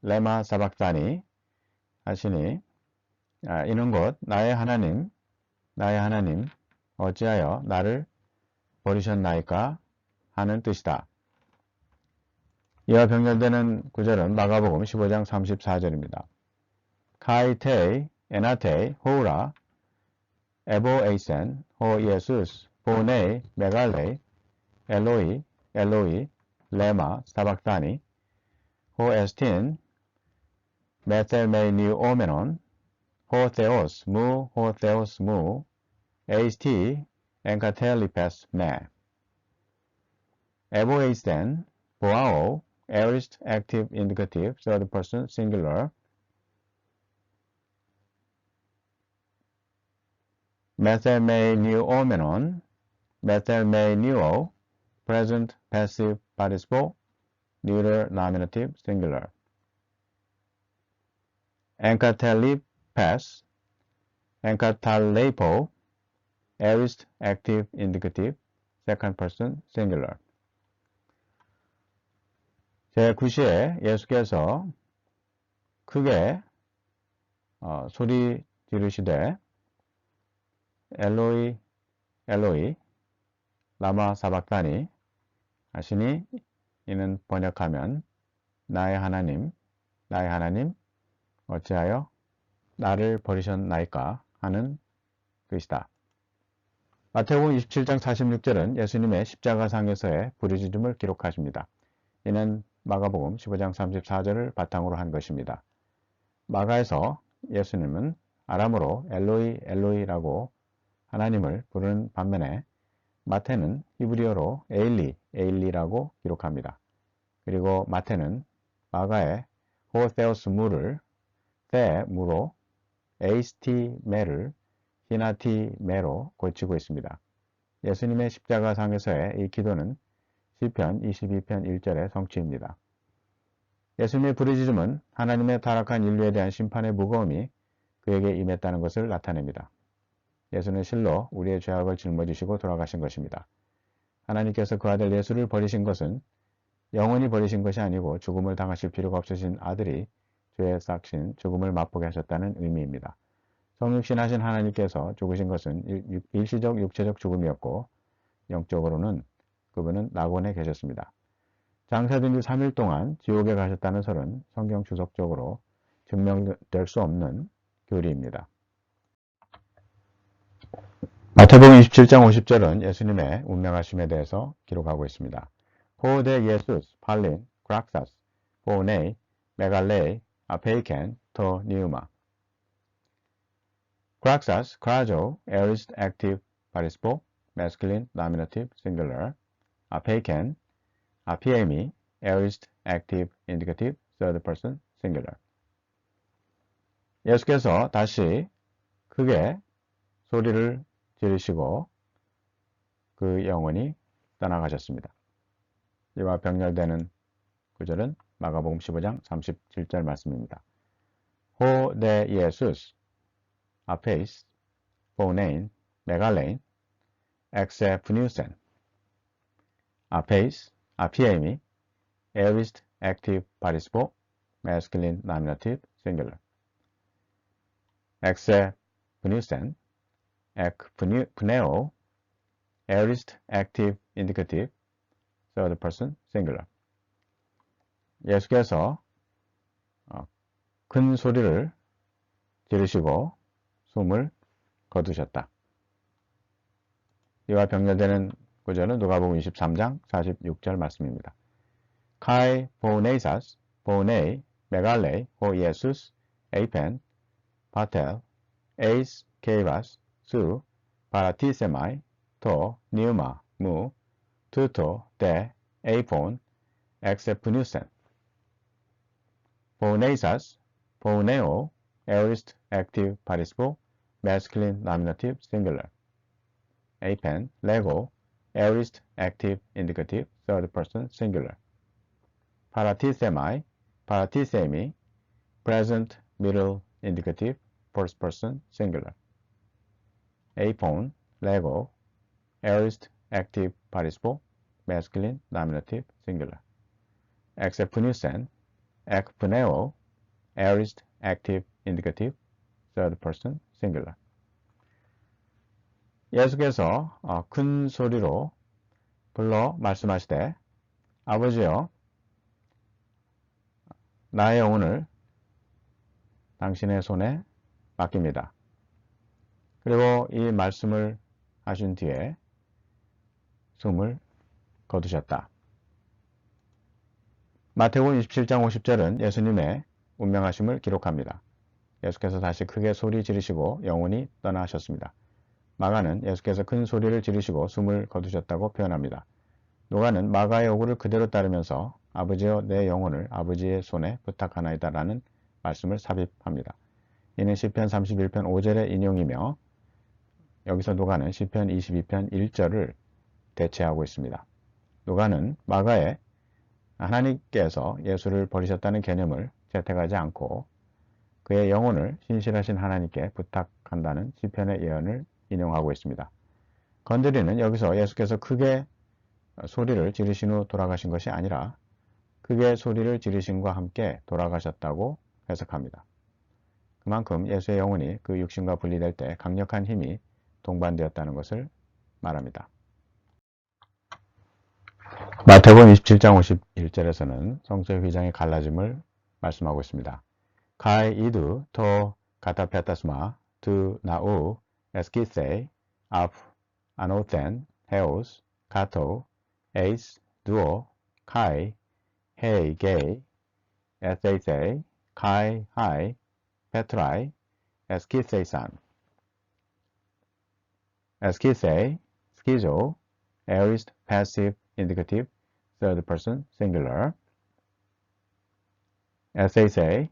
레마 사박다니 하시니 이는 곧 나의 하나님 어찌하여 나를 버리셨나이까 하는 뜻이다. 이와 병렬되는 구절은 마가복음 15장 34절입니다. 카이테이 에나테이 호우라 에보에이센 호 예수스 보네이 메갈레이 엘로이 엘로이 레마 사박다니 호 에스틴 메텔메이니우 오메논 호 테오스 무 에이스티 엔카텔리페스 메 에보에이센 보아오 aorist active indicative third person singular methelmeniuomenon methelmeniuo present passive participle neuter nominative singular enkatelipes enkatalepo aorist active indicative second person singular 제9시에 예수께서 크게 소리 지르시되 엘로이 엘로이 라마 사박다니 하시니 이는 번역하면 나의 하나님 어찌하여 나를 버리셨나이까 하는 뜻이다. 마태복음 27장 46절은 예수님의 십자가상에서의 부르짖음을 기록하십니다. 이는 마가복음 15장 34절을 바탕으로 한 것입니다. 마가에서 예수님은 아람어로 엘로이 엘로이라고 하나님을 부르는 반면에 마태는 히브리어로 에일리 에일리라고 기록합니다. 그리고 마태는 마가의 호세오스 무를 세무로 에이스티 메를 히나티 메로 고치고 있습니다. 예수님의 십자가상에서의 이 기도는 시편 22편 1절의 성취입니다. 예수님의 부르짖음은 하나님의 타락한 인류에 대한 심판의 무거움이 그에게 임했다는 것을 나타냅니다. 예수는 실로 우리의 죄악을 짊어지시고 돌아가신 것입니다. 하나님께서 그 아들 예수를 버리신 것은 영원히 버리신 것이 아니고 죽음을 당하실 필요가 없으신 아들이 죄의 싹신 죽음을 맛보게 하셨다는 의미입니다. 성육신 하신 하나님께서 죽으신 것은 일시적 육체적 죽음이었고 영적으로는 그분은 낙원에 계셨습니다. 장사된 지 3일 동안 지옥에 가셨다는 설은 성경 주석적으로 증명될 수 없는 교리입니다. 마태복음 27장 50절은 예수님의 운명하심에 대해서 기록하고 있습니다. 호데 예수스 팔린 그락사스 호네 메갈레이 아페이켄 토 니우마 그락사스 크라조 에리스트 액티브 파리스포 masculine nominative singular 아페이켄 아피에미 aorist active indicative third person singular. 예수께서 다시 크게 소리를 지르시고 그 영혼이 떠나가셨습니다. 이와 병렬되는 구절은 마가복음 15장 37절 말씀입니다. 호 데 예수스 아페이스 포네인 메갈레인 엑세 푸니우센 아페이스 아피에미 aorist active participle masculine nominative singular 엑세 푸니우센 엑 푸네오 aorist active indicative third person singular. 예수께서 큰 소리를 지르시고 숨을 거두셨다. 이와 병렬되는 구절은 누가복음 23장 46절 말씀입니다. Kai poneisas ponei megalei ho Iesus eipen patel eis kevas su paratisemai to pneuma mu tuto de eipon exepnusen poneisas poneo aorist active participle masculine nominative singular eipen lego aorist active indicative third person singular paratisemi present middle indicative first person singular eipon lego aorist active participle masculine nominative singular exepnusen ekpuneo aorist active indicative third person singular. 예수께서 큰 소리로 불러 말씀하시되 아버지여 나의 영혼을 당신의 손에 맡깁니다. 그리고 이 말씀을 하신 뒤에 숨을 거두셨다. 마태복음 27장 50절은 예수님의 운명하심을 기록합니다. 예수께서 다시 크게 소리 지르시고 영혼이 떠나셨습니다. 마가는 예수께서 큰 소리를 지르시고 숨을 거두셨다고 표현합니다. 누가는 마가의 요구를 그대로 따르면서 아버지여 내 영혼을 아버지의 손에 부탁하나이다 라는 말씀을 삽입합니다. 이는 시편 31편 5절의 인용이며 여기서 누가는 시편 22편 1절을 대체하고 있습니다. 누가는 마가에 하나님께서 예수를 버리셨다는 개념을 채택하지 않고 그의 영혼을 신실하신 하나님께 부탁한다는 시편의 예언을 인용하고 있습니다. 건드리는 여기서 예수께서 크게 소리를 지르신 후 돌아가신 것이 아니라 크게 소리를 지르심과 함께 돌아가셨다고 해석합니다. 그만큼 예수의 영혼이 그 육신과 분리될 때 강력한 힘이 동반되었다는 것을 말합니다. 마태복음 27장 51절에서는 성소의 휘장의 갈라짐을 말씀하고 있습니다. Kai idu to katapetasma tu nau eskithe ap anothen heos kato eis duo kai hei gei ethethe kai hai petrai eskithesan eskithe skizo aorist passive indicative third person singular ethethe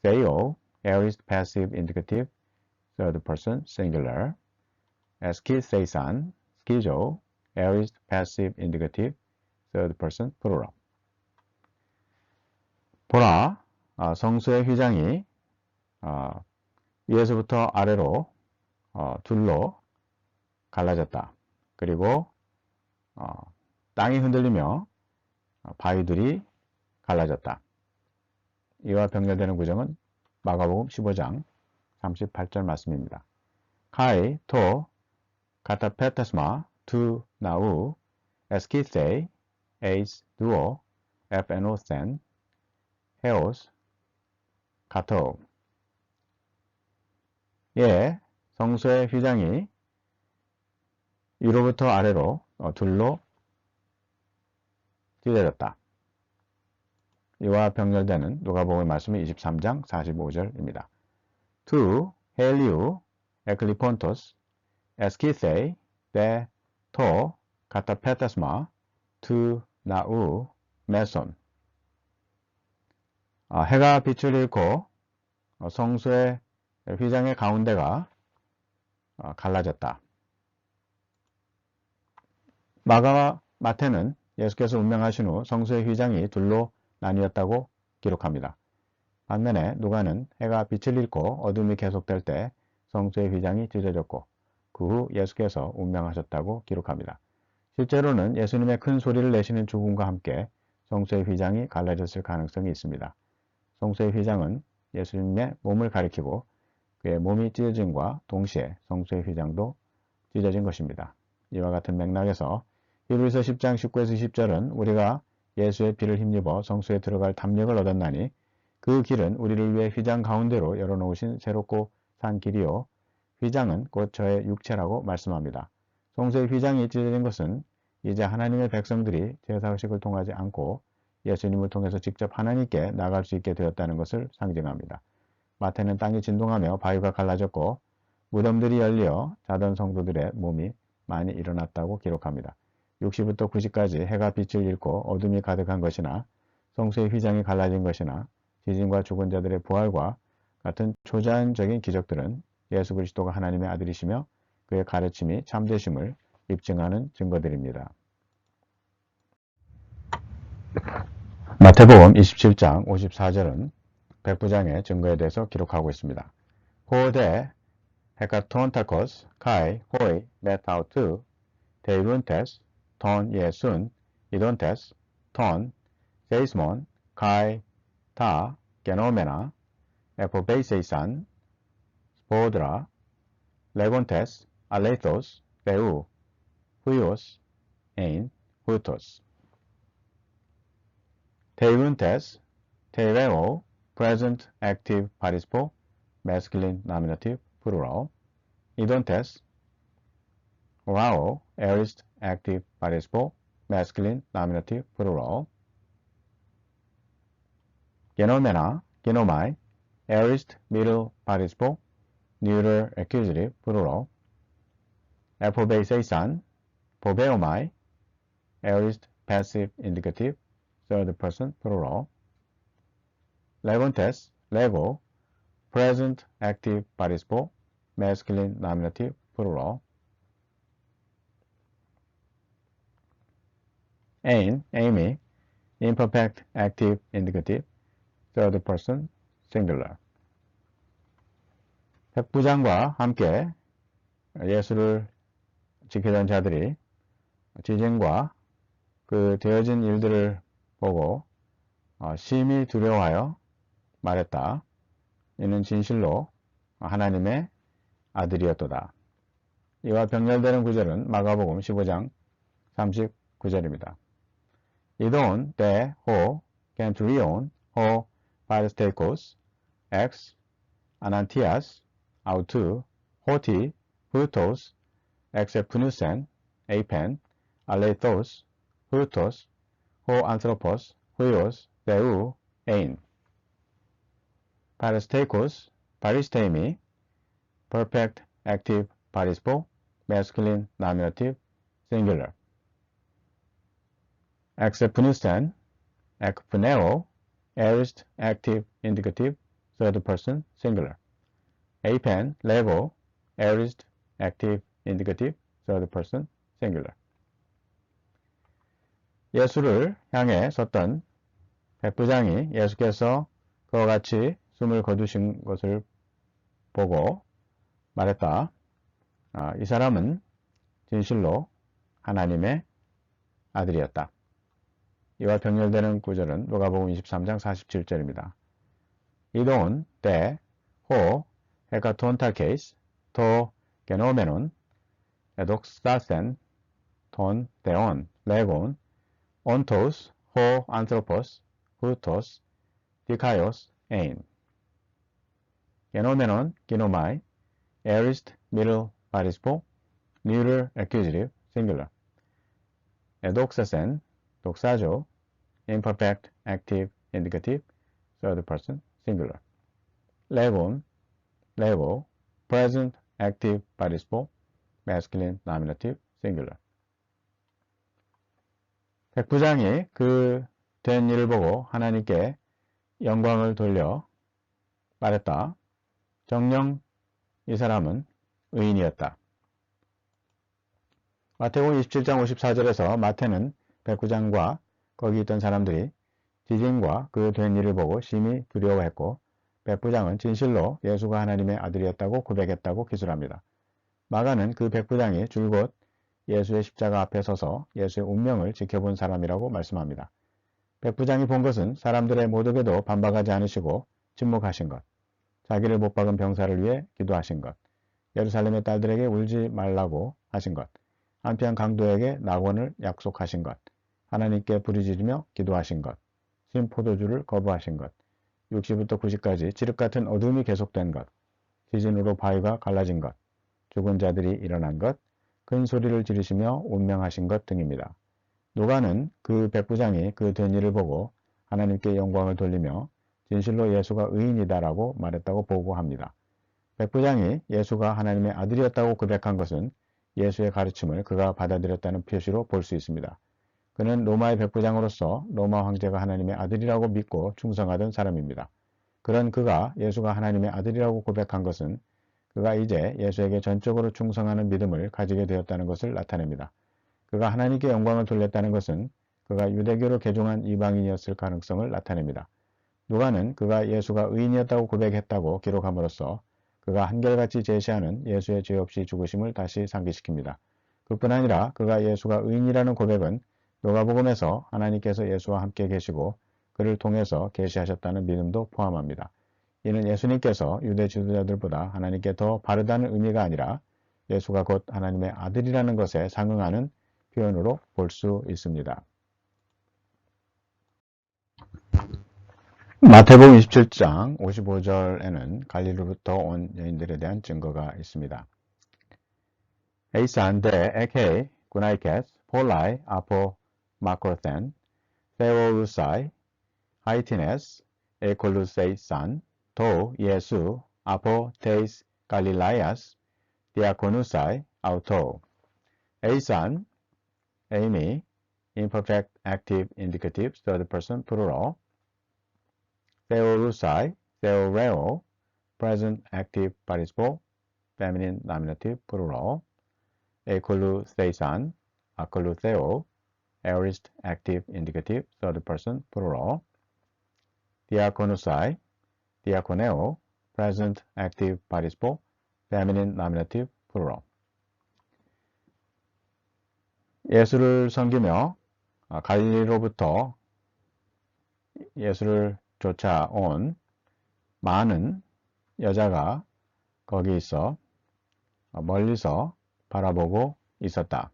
Theo, aorist passive indicative, third person singular. Eskithesan, skizo, aorist passive indicative, third person plural. 보라, 성소의 휘장이 위에서부터 아래로 둘로 갈라졌다. 그리고 땅이 흔들리며 바위들이 갈라졌다. 이와 병렬되는 구정은 마가복음 15장 38절 말씀입니다. Kai to katapetesma tu nau eskithei eis duo ephenothen heos kato. 예, 성소의 휘장이 위로부터 아래로 둘로 찢어졌다. 이와 병렬되는 누가복음의 말씀이 23장 45절입니다. Tu heliu eklipontos eskithei de to katapetesma tu nau meson. 해가 빛을 잃고 성소의 휘장의 가운데가 갈라졌다. 마가와 마태는 예수께서 운명하신 후 성소의 휘장이 둘로 나뉘었다고 기록합니다. 반면에 누가는 해가 빛을 잃고 어둠이 계속될 때 성소의 휘장이 찢어졌고 그 후 예수께서 운명하셨다고 기록합니다. 실제로는 예수님의 큰 소리를 내시는 죽음과 함께 성소의 휘장이 갈라졌을 가능성이 있습니다. 성소의 휘장은 예수님의 몸을 가리키고 그의 몸이 찢어짐과 동시에 성소의 휘장도 찢어진 것입니다. 이와 같은 맥락에서 히브리서 10장 19에서 20절은 우리가 예수의 피를 힘입어 성소에 들어갈 담력을 얻었나니 그 길은 우리를 위해 휘장 가운데로 열어놓으신 새롭고 산 길이요 휘장은 곧 저의 육체라고 말씀합니다. 성소의 휘장이 찢어진 것은 이제 하나님의 백성들이 제사의식을 통하지 않고 예수님을 통해서 직접 하나님께 나갈 수 있게 되었다는 것을 상징합니다. 마태는 땅이 진동하며 바위가 갈라졌고 무덤들이 열려 자던 성도들의 몸이 많이 일어났다고 기록합니다. 6시부터 9시까지 해가 빛을 잃고 어둠이 가득한 것이나 성소의 휘장이 갈라진 것이나 지진과 죽은 자들의 부활과 같은 초자연적인 기적들은 예수 그리스도가 하나님의 아들이시며 그의 가르침이 참되심을 입증하는 증거들입니다. 마태복음 27장 54절은 백부장의 증거에 대해서 기록하고 있습니다. 호데 헤카톤타코스 카이 호이 메타우트 데이룬테스 톤 예순 이돈테스 톤 세이스몬 카이 타 게노메나 에포베이세이산 스포드라 레곤테스 알레토스 베우 후이오스 에인 후토스 데이룬테스 테레오 present active participle masculine nominative plural idontes orao aorist active participle masculine nominative plural genomena genomai aorist middle participle neuter accusative plural apobaseisan pobeomai aorist passive indicative third person plural Legontes, Lego, present active participle, masculine nominative, plural. Aim, Amy, imperfect active indicative, third person, singular. 백부장과 함께 예수를 지키던 자들이 지진과 그 되어진 일들을 보고 심히 두려워하여 말했다. 이는 진실로 하나님의 아들이었도다. 이와 병렬되는 구절은 마가복음 15장 39절입니다. 이돈 데 호 겐트리온 호 파르스테이코스 엑스 아난티아스 아우투 호티 후토스 엑세프누센 에이펜 알레토스 후토스 호 안트로포스 후이오스 데우 에인 Paristekos, paristemi, perfect active participle, masculine nominative, singular. Exepunisten, ekpuneo, aorist active indicative, third person, singular. Apen, lego, aorist active indicative, third person, singular. 예수를 향해 섰던 백부장이 예수께서 그와 같이 숨을 거두신 것을 보고 말했다. 이 사람은 진실로 하나님의 아들이었다. 이와 병렬되는 구절은 누가복음 23장 47절입니다. 이돈 때 호 헤카톤탈케이스, 토 게노메논, 에독사센, 톤 데온, 레곤, 온토스, 호 안트로포스, 후토스, 디카이오스, 에인. 게노메논, 기노마이, 에리스트, 미들, 파리스포, 뉴럴, accusative, singular. 에독사센, 독사조, imperfect, active, indicative, third person, singular. 레곤, 레고, present, active, participle, masculine, nominative, singular. 백부장이 그 된 일을 보고 하나님께 영광을 돌려 말했다. 정녕 이 사람은 의인이었다. 마태복음 27장 54절에서 마태는 백부장과 거기 있던 사람들이 지진과 그 된 일을 보고 심히 두려워했고 백부장은 진실로 예수가 하나님의 아들이었다고 고백했다고 기술합니다. 마가는 그 백부장이 줄곧 예수의 십자가 앞에 서서 예수의 운명을 지켜본 사람이라고 말씀합니다. 백부장이 본 것은 사람들의 모독에도 반박하지 않으시고 침묵하신 것, 자기를 못 박은 병사를 위해 기도하신 것, 예루살렘의 딸들에게 울지 말라고 하신 것, 한편 강도에게 낙원을 약속하신 것, 하나님께 부르짖으며 기도하신 것, 신 포도주를 거부하신 것, 60부터 90까지 칠흑같은 어둠이 계속된 것, 지진으로 바위가 갈라진 것, 죽은 자들이 일어난 것, 큰 소리를 지르시며 운명하신 것 등입니다. 누가는 그 백부장이 그 된 일을 보고 하나님께 영광을 돌리며 진실로 예수가 의인이다라고 말했다고 보고합니다. 백부장이 예수가 하나님의 아들이었다고 고백한 것은 예수의 가르침을 그가 받아들였다는 표시로 볼 수 있습니다. 그는 로마의 백부장으로서 로마 황제가 하나님의 아들이라고 믿고 충성하던 사람입니다. 그런 그가 예수가 하나님의 아들이라고 고백한 것은 그가 이제 예수에게 전적으로 충성하는 믿음을 가지게 되었다는 것을 나타냅니다. 그가 하나님께 영광을 돌렸다는 것은 그가 유대교로 개종한 이방인이었을 가능성을 나타냅니다. 누가는 그가 예수가 의인이었다고 고백했다고 기록함으로써 그가 한결같이 제시하는 예수의 죄 없이 죽으심을 다시 상기시킵니다. 그뿐 아니라 그가 예수가 의인이라는 고백은 누가복음에서 하나님께서 예수와 함께 계시고 그를 통해서 계시하셨다는 믿음도 포함합니다. 이는 예수님께서 유대 지도자들보다 하나님께 더 바르다는 의미가 아니라 예수가 곧 하나님의 아들이라는 것에 상응하는 표현으로 볼 수 있습니다. 마태복음 27장 55절에는 갈릴리로부터 온 여인들에 대한 증거가 있습니다. 에이산 데 에케이 구나이케스 폴라이 아포 마크로텐 세오루사이 하이티네스 에콜루세이산 도 예수 아포 테이스 갈릴라이아스 디아코누사이 아우토 에이산 에이미 imperfect active indicative third person plural 세오루사이 세오레오 present active participle feminine nominative plural 에콜루세이산 아콜루세오 aorist active indicative third person plural 디아코누사이 디아코네오 present active participle feminine nominative plural 예수를 섬기며 갈릴리로부터 예수를 쫓아온 많은 여자가 거기 있어 멀리서 바라보고 있었다.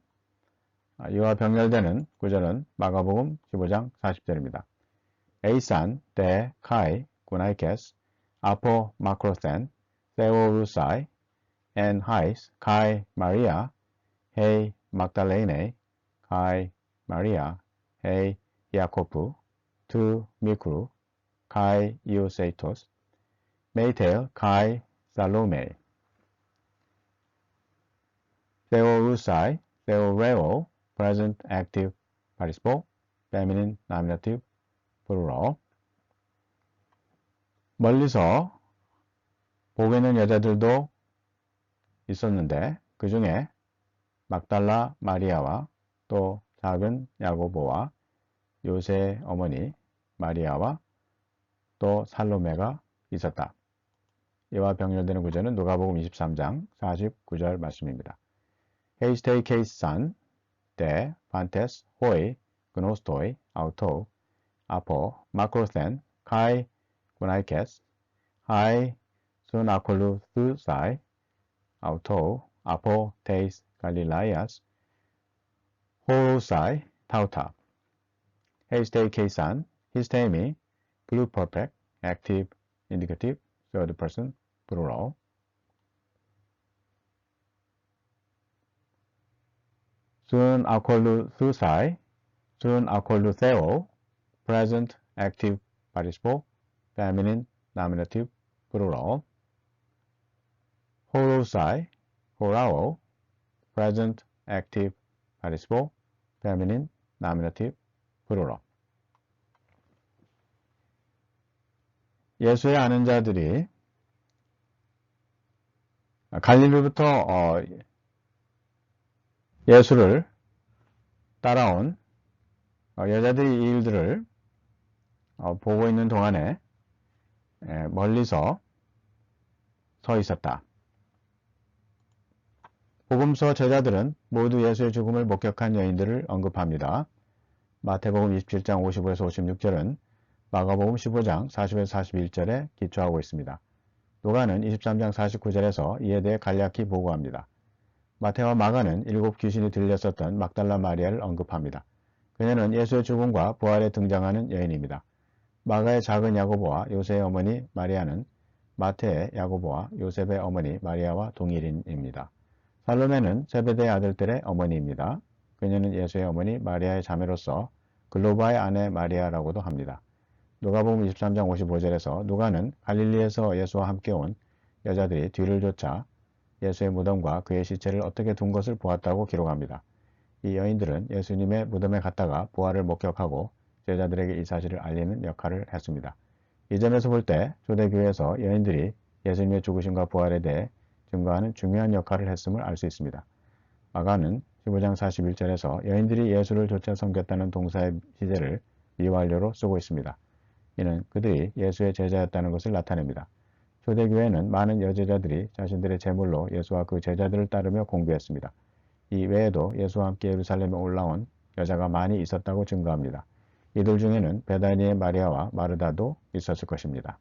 이와 병렬되는 구절은 마가복음 15장 40절입니다. 에이산 데 카이 구나이케스 아포 마크로센 세오루사이 엔 하이스 카이 마리아 헤이 막달레이네 카이 마리아 헤이 야코프 투 미크루 카이 이오세이토스 메이텔 카이 살로메 세오루사이 세오레오 present active participle feminine nominative plural 멀리서 보고 있는 여자들도 있었는데 그 중에 막달라 마리아와 또 작은 야고보와 요새의 어머니 마리아와 또 살로메가 있었다. 이와 병렬되는 구절은 누가복음 23장 49절 말씀입니다. 헤이스테이 케이스산 데 판테스 호이 그노스토이 아우토 아포 마크로센 카이 구나이케스 하이 Sun acollu thusai, auto, apo teis Galilaias, horosai, tauta. Heistei keisan, histemi, pluperfect, active, indicative, third person, plural. Sun acollu thusai, sun acollu theo, present, active, participle, feminine, nominative, plural. horosai, horao, present, active, participle, feminine, nominative, plural. 예수의 아는 자들이 갈릴리부터 예수를 따라온 여자들이 이 일들을 보고 있는 동안에 멀리서 서 있었다. 복음서 제자들은 모두 예수의 죽음을 목격한 여인들을 언급합니다. 마태복음 27장 55에서 56절은 마가복음 15장 40에서 41절에 기초하고 있습니다. 누가는 23장 49절에서 이에 대해 간략히 보고합니다. 마태와 마가는 7 귀신이 들렸었던 막달라 마리아를 언급합니다. 그녀는 예수의 죽음과 부활에 등장하는 여인입니다. 마가의 작은 야고보와 요셉의 어머니 마리아는 마태의 야고보와 요셉의 어머니 마리아와 동일인입니다. 살로메는 세베대의 아들들의 어머니입니다. 그녀는 예수의 어머니 마리아의 자매로서 글로바의 아내 마리아라고도 합니다. 누가복음 23장 55절에서 누가는 갈릴리에서 예수와 함께 온 여자들이 뒤를 쫓아 예수의 무덤과 그의 시체를 어떻게 둔 것을 보았다고 기록합니다. 이 여인들은 예수님의 무덤에 갔다가 부활을 목격하고 제자들에게 이 사실을 알리는 역할을 했습니다. 이 점에서 볼 때 초대교회에서 여인들이 예수님의 죽으심과 부활에 대해 증거하는 중요한 역할을 했음을 알 수 있습니다. 마가는 15장 41절에서 여인들이 예수를 쫓아 섬겼다는 동사의 시제를 미완료로 쓰고 있습니다. 이는 그들이 예수의 제자였다는 것을 나타냅니다. 초대교회는 많은 여제자들이 자신들의 제물로 예수와 그 제자들을 따르며 공부했습니다. 이 외에도 예수와 함께 예루살렘에 올라온 여자가 많이 있었다고 증거합니다. 이들 중에는 베다니의 마리아와 마르다도 있었을 것입니다.